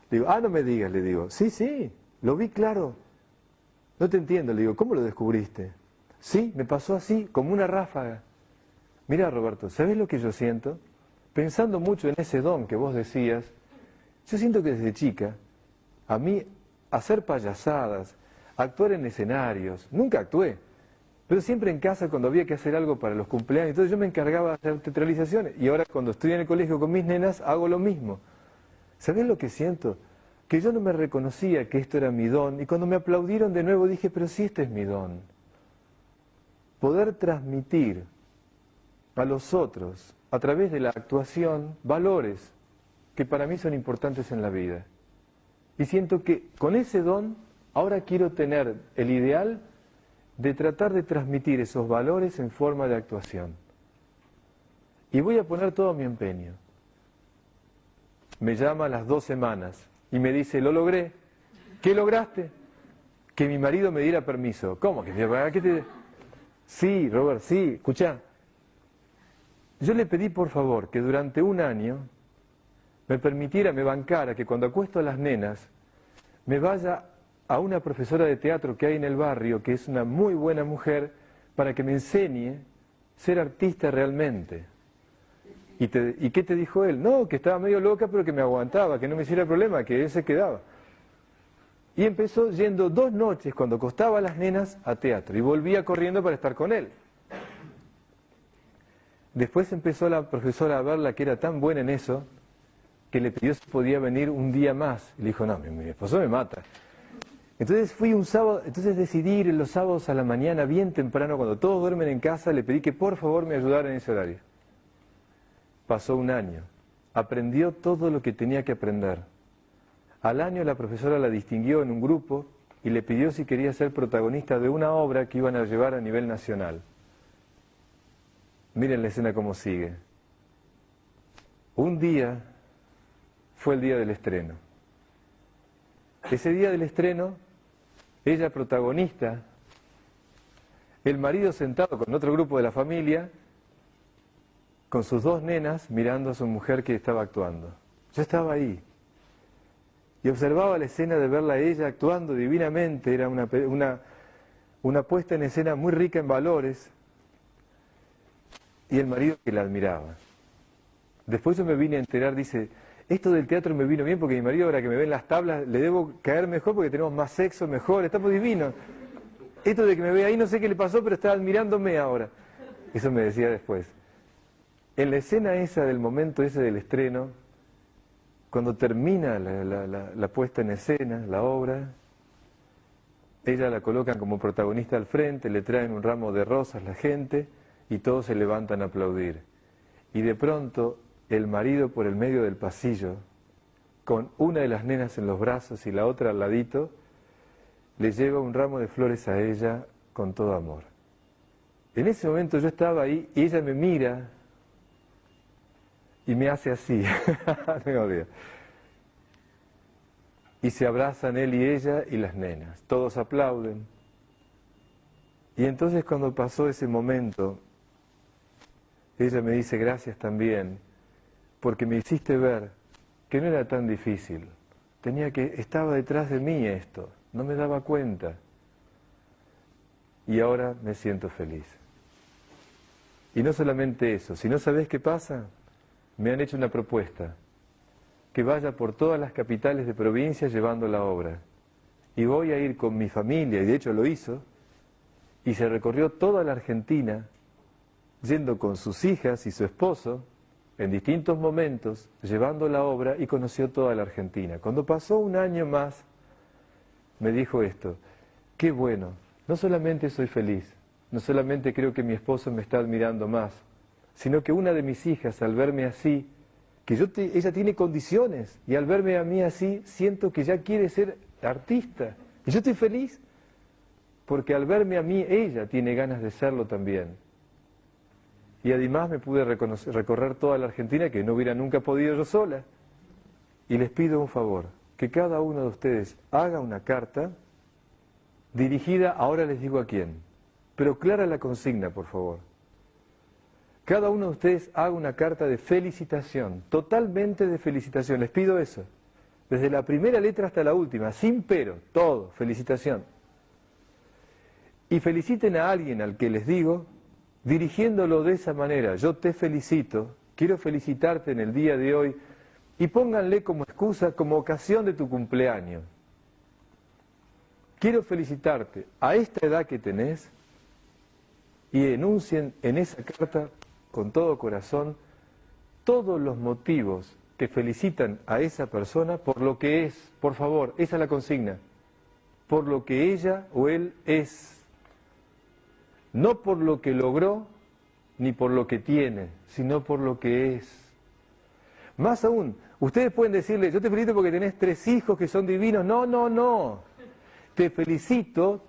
Le digo, no me digas, le digo. Sí, lo vi claro. No te entiendo, le digo, ¿cómo lo descubriste? Sí, me pasó así, como una ráfaga. Mira, Roberto, ¿sabes lo que yo siento? Pensando mucho en ese don que vos decías, yo siento que desde chica, a mí, hacer payasadas, actuar en escenarios, nunca actué, pero siempre en casa cuando había que hacer algo para los cumpleaños, entonces yo me encargaba de hacer teatralizaciones, y ahora cuando estoy en el colegio con mis nenas, hago lo mismo. ¿Sabés lo que siento? Que yo no me reconocía que esto era mi don, y cuando me aplaudieron de nuevo dije, pero sí, este es mi don. Poder transmitir a los otros, a través de la actuación, valores que para mí son importantes en la vida. Y siento que con ese don, ahora quiero tener el ideal de tratar de transmitir esos valores en forma de actuación. Y voy a poner todo mi empeño. Me llama a las 2 semanas y me dice, lo logré. ¿Qué lograste? Que mi marido me diera permiso. ¿Cómo? ¿Qué te...? Sí, Robert, sí, escuchá. Yo le pedí por favor que durante un año me permitiera, me bancara, que cuando acuesto a las nenas, me vaya a una profesora de teatro que hay en el barrio, que es una muy buena mujer, para que me enseñe a ser artista realmente. ¿Y qué te dijo él? No, que estaba medio loca, pero que me aguantaba, que no me hiciera problema, que él se quedaba. Y empezó yendo 2 noches, cuando acostaba a las nenas, a teatro, y volvía corriendo para estar con él. Después empezó la profesora a verla que era tan buena en eso, que le pidió si podía venir un día más. Y le dijo, no, mi esposo me mata. Entonces fui un sábado, entonces decidí ir los sábados a la mañana, bien temprano, cuando todos duermen en casa, le pedí que por favor me ayudara en ese horario. Pasó un año, aprendió todo lo que tenía que aprender. Al año la profesora la distinguió en un grupo y le pidió si quería ser protagonista de una obra que iban a llevar a nivel nacional. Miren la escena cómo sigue. Un día fue el día del estreno. Ese día del estreno, ella protagonista, el marido sentado con otro grupo de la familia, con sus 2 nenas mirando a su mujer que estaba actuando. Yo estaba ahí y observaba la escena de verla a ella actuando divinamente. Era una puesta en escena muy rica en valores, y el marido que la admiraba. Después yo me vine a enterar, dice, esto del teatro me vino bien porque mi marido ahora que me ve en las tablas le debo caer mejor porque tenemos más sexo, mejor, estamos divinos. Esto de que me ve ahí no sé qué le pasó, pero está admirándome ahora. Eso me decía después. En la escena esa del momento ese del estreno, cuando termina la puesta en escena, la obra, ella la colocan como protagonista al frente, le traen un ramo de rosas la gente y todos se levantan a aplaudir. Y de pronto el marido por el medio del pasillo, con una de las nenas en los brazos y la otra al ladito, le lleva un ramo de flores a ella con todo amor. En ese momento yo estaba ahí y ella me mira y me hace así, no me olvido. Y se abrazan él y ella y las nenas, todos aplauden. Y entonces cuando pasó ese momento, ella me dice gracias también, porque me hiciste ver que no era tan difícil. Estaba detrás de mí esto, no me daba cuenta. Y ahora me siento feliz. Y no solamente eso, si no sabés qué pasa, me han hecho una propuesta, que vaya por todas las capitales de provincia llevando la obra. Y voy a ir con mi familia, y de hecho lo hizo, y se recorrió toda la Argentina, yendo con sus hijas y su esposo, en distintos momentos, llevando la obra, y conoció toda la Argentina. Cuando pasó un año más, me dijo esto, qué bueno, no solamente soy feliz, no solamente creo que mi esposo me está admirando más, sino que una de mis hijas, al verme así, que ella tiene condiciones, y al verme a mí así, siento que ya quiere ser artista. Y yo estoy feliz, porque al verme a mí, ella tiene ganas de serlo también. Y además me pude recorrer toda la Argentina, que no hubiera nunca podido yo sola. Y les pido un favor, que cada uno de ustedes haga una carta dirigida, ahora les digo a quién, pero clara la consigna, por favor. Cada uno de ustedes haga una carta de felicitación, totalmente de felicitación, les pido eso. Desde la primera letra hasta la última, sin pero, todo, felicitación. y feliciten a alguien al que les digo, dirigiéndolo de esa manera. Yo te felicito, quiero felicitarte en el día de hoy, y pónganle como excusa, como ocasión de tu cumpleaños. Quiero felicitarte a esta edad que tenés, y enuncien en esa carta con todo corazón todos los motivos que felicitan a esa persona por lo que es. Por favor, esa es la consigna. Por lo que ella o él es. No por lo que logró, ni por lo que tiene, sino por lo que es. Más aún, ustedes pueden decirle, yo te felicito porque tenés 3 hijos que son divinos. No, no, no. Te felicito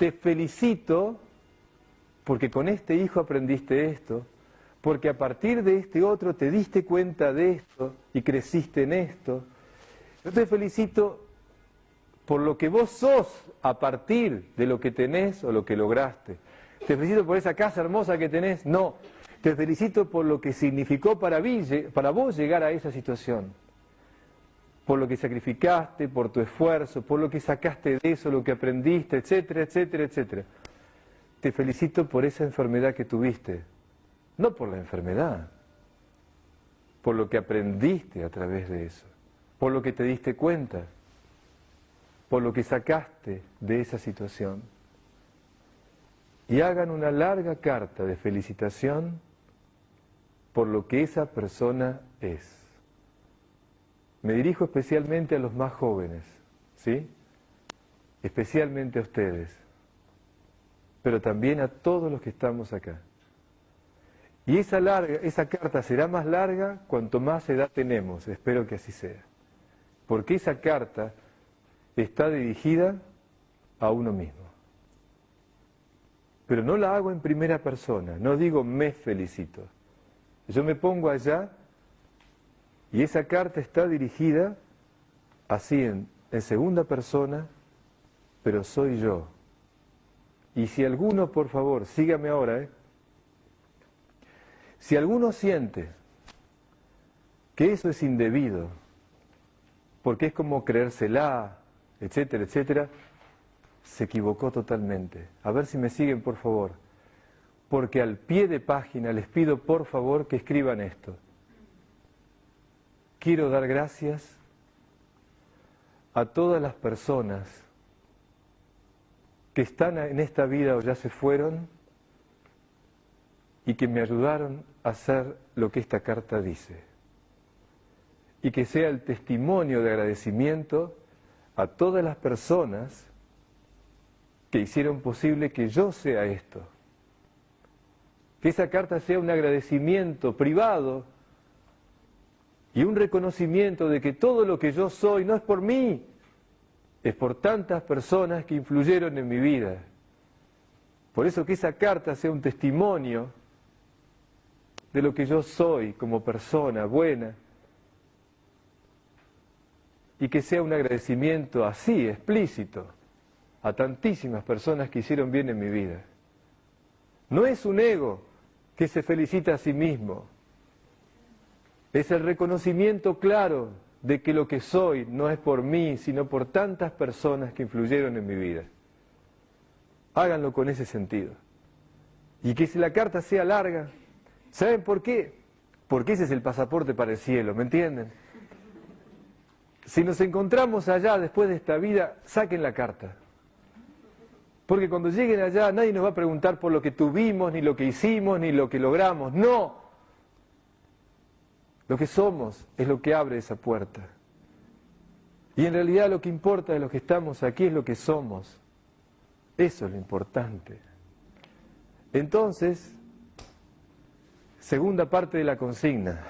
porque con este hijo aprendiste esto, porque a partir de este otro te diste cuenta de esto y creciste en esto. Yo te felicito por lo que vos sos a partir de lo que tenés o lo que lograste. Te felicito por esa casa hermosa que tenés. No, te felicito por lo que significó para vos llegar a esa situación. Por lo que sacrificaste, por tu esfuerzo, por lo que sacaste de eso, lo que aprendiste, etcétera, etcétera, etcétera. Te felicito por esa enfermedad que tuviste, no por la enfermedad, por lo que aprendiste a través de eso, por lo que te diste cuenta, por lo que sacaste de esa situación. Y hagan una larga carta de felicitación por lo que esa persona es. Me dirijo especialmente a los más jóvenes, ¿sí? Especialmente a ustedes, pero también a todos los que estamos acá. Y esa carta será más larga cuanto más edad tenemos, espero que así sea. Porque esa carta está dirigida a uno mismo. Pero no la hago en primera persona, no digo me felicito. Yo me pongo allá y esa carta está dirigida así en segunda persona, pero soy yo. Y si alguno, por favor, sígame ahora, si alguno siente que eso es indebido, porque es como creérsela, etcétera, etcétera, se equivocó totalmente. A ver si me siguen, por favor. Porque al pie de página les pido, por favor, que escriban esto. Quiero dar gracias a todas las personas que están en esta vida o ya se fueron y que me ayudaron a hacer lo que esta carta dice. Y que sea el testimonio de agradecimiento a todas las personas que hicieron posible que yo sea esto. Que esa carta sea un agradecimiento privado y un reconocimiento de que todo lo que yo soy no es por mí, es por tantas personas que influyeron en mi vida. Por eso que esa carta sea un testimonio de lo que yo soy como persona buena y que sea un agradecimiento así, explícito, a tantísimas personas que hicieron bien en mi vida. No es un ego que se felicita a sí mismo, es el reconocimiento claro de que lo que soy no es por mí, sino por tantas personas que influyeron en mi vida. Háganlo con ese sentido. Y que si la carta sea larga, ¿saben por qué? Porque ese es el pasaporte para el cielo, ¿me entienden? Si nos encontramos allá después de esta vida, saquen la carta. Porque cuando lleguen allá nadie nos va a preguntar por lo que tuvimos, ni lo que hicimos, ni lo que logramos. ¡No! Lo que somos es lo que abre esa puerta. Y en realidad lo que importa de los que estamos aquí es lo que somos. Eso es lo importante. Entonces, segunda parte de la consigna.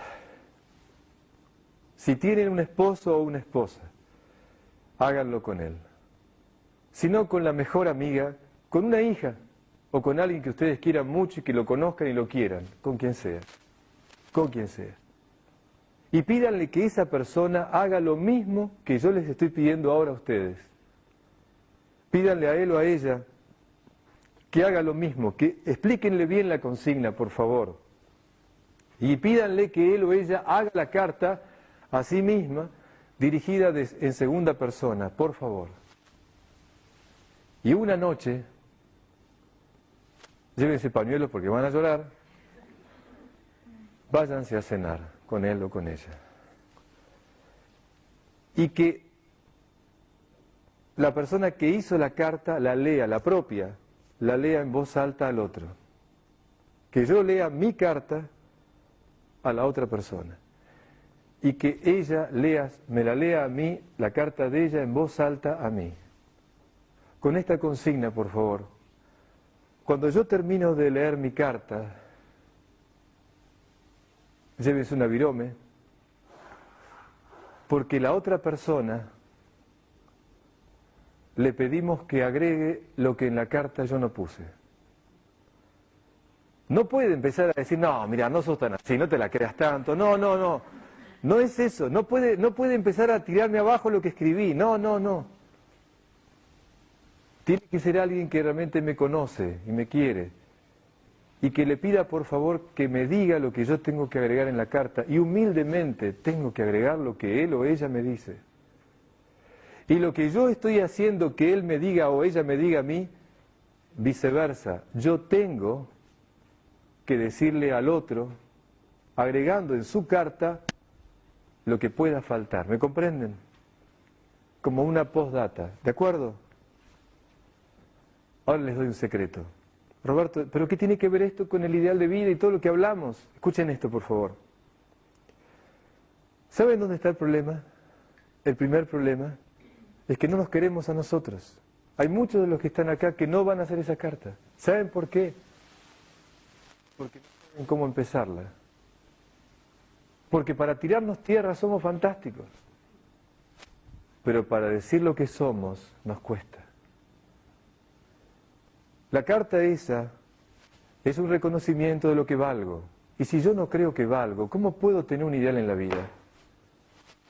Si tienen un esposo o una esposa, háganlo con él. Si no, con la mejor amiga, con una hija, o con alguien que ustedes quieran mucho y que lo conozcan y lo quieran, con quien sea. Con quien sea. Y pídanle que esa persona haga lo mismo que yo les estoy pidiendo ahora a ustedes. Pídanle a él o a ella que haga lo mismo, que explíquenle bien la consigna, por favor. Y pídanle que él o ella haga la carta a sí misma, dirigida en segunda persona, por favor. Y una noche, llévense pañuelos porque van a llorar, váyanse a cenar con él o con ella. Y que la persona que hizo la carta la lea, la propia, la lea en voz alta al otro. Que yo lea mi carta a la otra persona. Y que ella me la lea a mí, la carta de ella en voz alta a mí. Con esta consigna, por favor. Cuando yo termino de leer mi carta, llévense una virome, porque la otra persona le pedimos que agregue lo que en la carta yo no puse. No puede empezar a decir, no, mira, no sos tan así, no te la creas tanto, no es eso, no puede empezar a tirarme abajo lo que escribí, no. Tiene que ser alguien que realmente me conoce y me quiere, y que le pida por favor que me diga lo que yo tengo que agregar en la carta, y humildemente tengo que agregar lo que él o ella me dice. Y lo que yo estoy haciendo que él me diga o ella me diga a mí, viceversa, yo tengo que decirle al otro, agregando en su carta lo que pueda faltar. ¿Me comprenden? Como una postdata, ¿de acuerdo? Ahora les doy un secreto. Roberto, ¿pero qué tiene que ver esto con el ideal de vida y todo lo que hablamos? Escuchen esto, por favor. ¿Saben dónde está el problema? El primer problema es que no nos queremos a nosotros. Hay muchos de los que están acá que no van a hacer esa carta. ¿Saben por qué? Porque no saben cómo empezarla. Porque para tirarnos tierra somos fantásticos. Pero para decir lo que somos nos cuesta. La carta esa es un reconocimiento de lo que valgo. Y si yo no creo que valgo, ¿cómo puedo tener un ideal en la vida?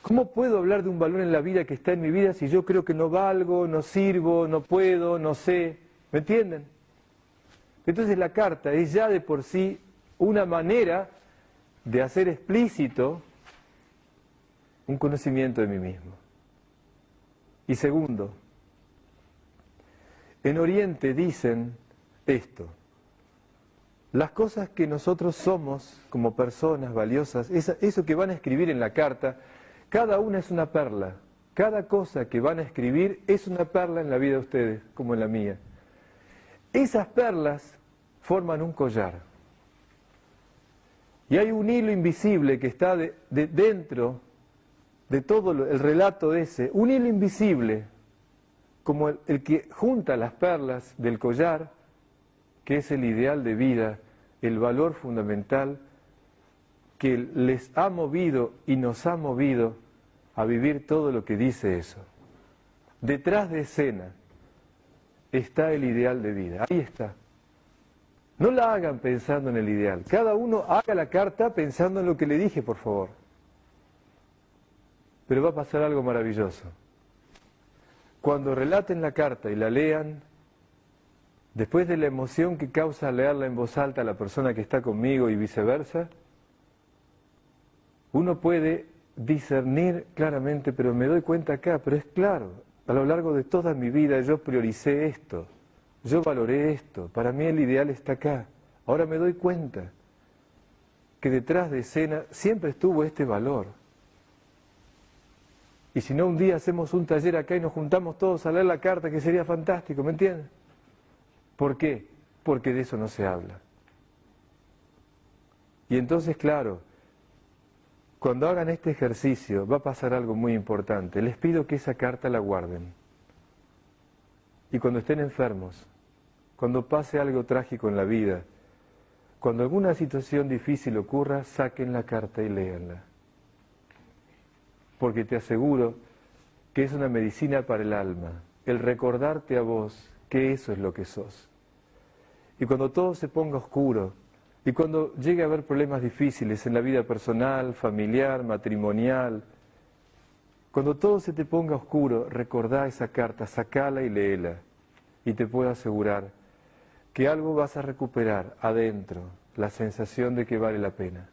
¿Cómo puedo hablar de un valor en la vida que está en mi vida si yo creo que no valgo, no sirvo, no puedo, no sé? ¿Me entienden? Entonces la carta es ya de por sí una manera de hacer explícito un conocimiento de mí mismo. Y segundo, en Oriente dicen esto: las cosas que nosotros somos como personas valiosas, eso que van a escribir en la carta, cada una es una perla. Cada cosa que van a escribir es una perla en la vida de ustedes, como en la mía. Esas perlas forman un collar. Y hay un hilo invisible que está dentro de todo el relato ese, un hilo invisible, como el que junta las perlas del collar, que es el ideal de vida, el valor fundamental que les ha movido y nos ha movido a vivir todo lo que dice eso. Detrás de escena está el ideal de vida, ahí está. No la hagan pensando en el ideal, cada uno haga la carta pensando en lo que le dije, por favor. Pero va a pasar algo maravilloso. Cuando relaten la carta y la lean, después de la emoción que causa leerla en voz alta a la persona que está conmigo y viceversa, uno puede discernir claramente, pero me doy cuenta acá, pero es claro, a lo largo de toda mi vida yo prioricé esto, yo valoré esto, para mí el ideal está acá. Ahora me doy cuenta que detrás de escena siempre estuvo este valor. Y si no, un día hacemos un taller acá y nos juntamos todos a leer la carta, que sería fantástico, ¿me entienden? ¿Por qué? Porque de eso no se habla. Y entonces, claro, cuando hagan este ejercicio va a pasar algo muy importante. Les pido que esa carta la guarden. Y cuando estén enfermos, cuando pase algo trágico en la vida, cuando alguna situación difícil ocurra, saquen la carta y léanla. Porque te aseguro que es una medicina para el alma, el recordarte a vos que eso es lo que sos. Y cuando todo se ponga oscuro, y cuando llegue a haber problemas difíciles en la vida personal, familiar, matrimonial, cuando todo se te ponga oscuro, recordá esa carta, sacala y léela. Y te puedo asegurar que algo vas a recuperar adentro, la sensación de que vale la pena.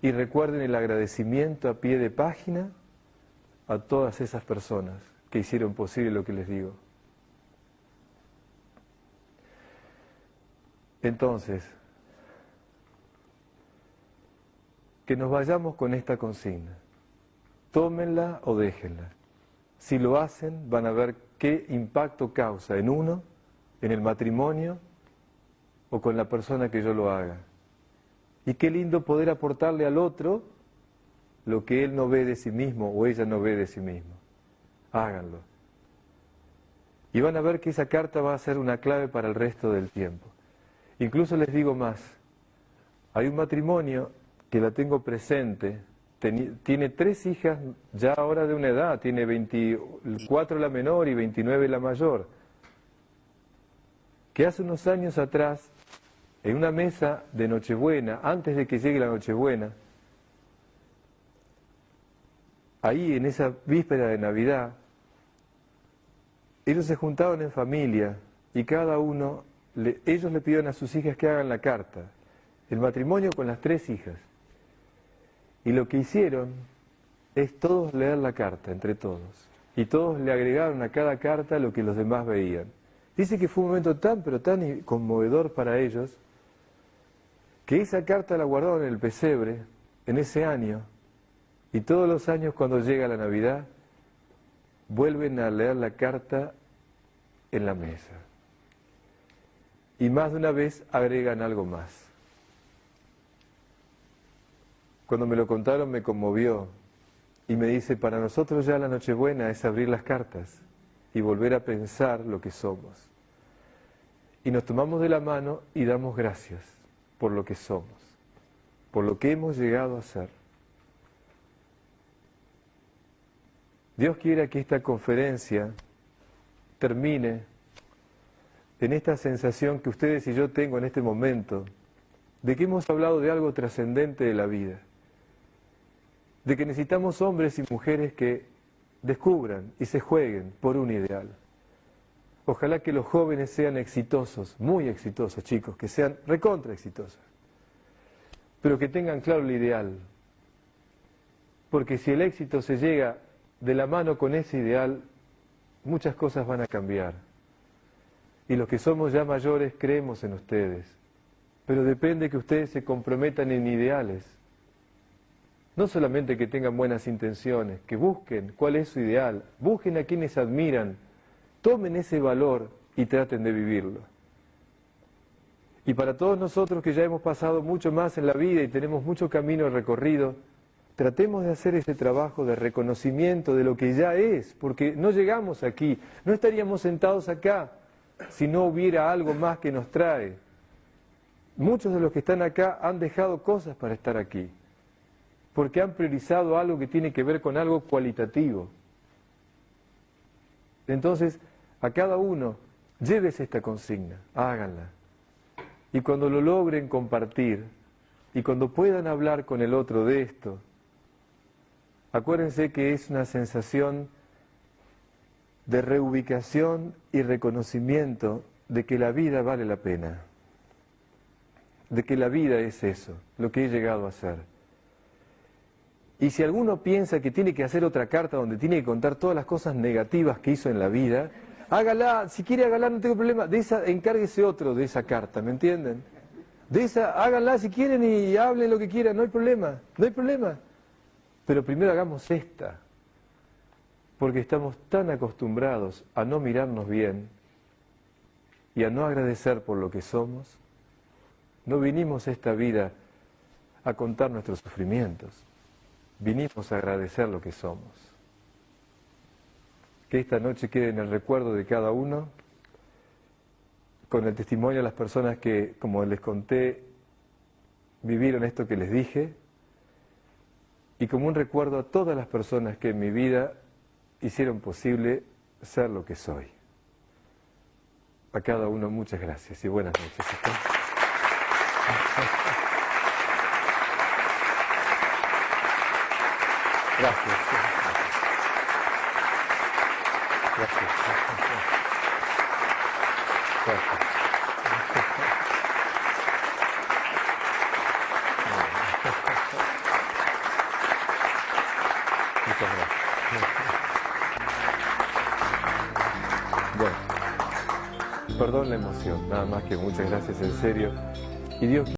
Y recuerden el agradecimiento a pie de página a todas esas personas que hicieron posible lo que les digo. Entonces, que nos vayamos con esta consigna. Tómenla o déjenla. Si lo hacen, van a ver qué impacto causa en uno, en el matrimonio o con la persona que yo lo haga. Y qué lindo poder aportarle al otro lo que él no ve de sí mismo o ella no ve de sí mismo. Háganlo. Y van a ver que esa carta va a ser una clave para el resto del tiempo. Incluso les digo más, hay un matrimonio que la tengo presente, tiene 3 hijas ya ahora de una edad, tiene 24 la menor y 29 la mayor, que hace unos años atrás, en una mesa de Nochebuena, antes de que llegue la Nochebuena, ahí en esa víspera de Navidad, ellos se juntaban en familia y cada uno, ellos le pidieron a sus hijas que hagan la carta, el matrimonio con las 3 hijas. Y lo que hicieron es todos leer la carta, entre todos. Y todos le agregaron a cada carta lo que los demás veían. Dice que fue un momento tan, pero tan conmovedor para ellos, que esa carta la guardaron en el pesebre, en ese año, y todos los años cuando llega la Navidad, vuelven a leer la carta en la mesa. Y más de una vez agregan algo más. Cuando me lo contaron me conmovió y me dice, para nosotros ya la Nochebuena es abrir las cartas y volver a pensar lo que somos. Y nos tomamos de la mano y damos gracias por lo que somos, por lo que hemos llegado a ser. Dios quiera que esta conferencia termine en esta sensación que ustedes y yo tengo en este momento, de que hemos hablado de algo trascendente de la vida, de que necesitamos hombres y mujeres que descubran y se jueguen por un ideal. Ojalá que los jóvenes sean exitosos, muy exitosos, chicos, que sean recontra exitosos, pero que tengan claro el ideal, porque si el éxito se llega de la mano con ese ideal, muchas cosas van a cambiar. Y los que somos ya mayores creemos en ustedes, pero depende que ustedes se comprometan en ideales. No solamente que tengan buenas intenciones, que busquen cuál es su ideal, busquen a quienes admiran, tomen ese valor y traten de vivirlo. Y para todos nosotros que ya hemos pasado mucho más en la vida y tenemos mucho camino recorrido, tratemos de hacer ese trabajo de reconocimiento de lo que ya es, porque no llegamos aquí, no estaríamos sentados acá si no hubiera algo más que nos trae. Muchos de los que están acá han dejado cosas para estar aquí, porque han priorizado algo que tiene que ver con algo cualitativo. Entonces, a cada uno, llévese esta consigna, háganla. Y cuando lo logren compartir, y cuando puedan hablar con el otro de esto, acuérdense que es una sensación de reubicación y reconocimiento de que la vida vale la pena, de que la vida es eso, lo que he llegado a ser. Y si alguno piensa que tiene que hacer otra carta donde tiene que contar todas las cosas negativas que hizo en la vida, hágala, si quiere hágala, no tengo problema, de esa encárguese otro de esa carta, ¿me entienden? De esa, háganla si quieren y hablen lo que quieran, no hay problema, no hay problema. Pero primero hagamos esta, porque estamos tan acostumbrados a no mirarnos bien y a no agradecer por lo que somos. No vinimos a esta vida a contar nuestros sufrimientos, vinimos a agradecer lo que somos. Que esta noche quede en el recuerdo de cada uno, con el testimonio de las personas que, como les conté, vivieron esto que les dije, y como un recuerdo a todas las personas que en mi vida hicieron posible ser lo que soy. A cada uno muchas gracias y buenas noches. Gracias. Gracias. Gracias. Muchas gracias. Bueno. perdón la emoción, nada más que muchas gracias en serio. Y Dios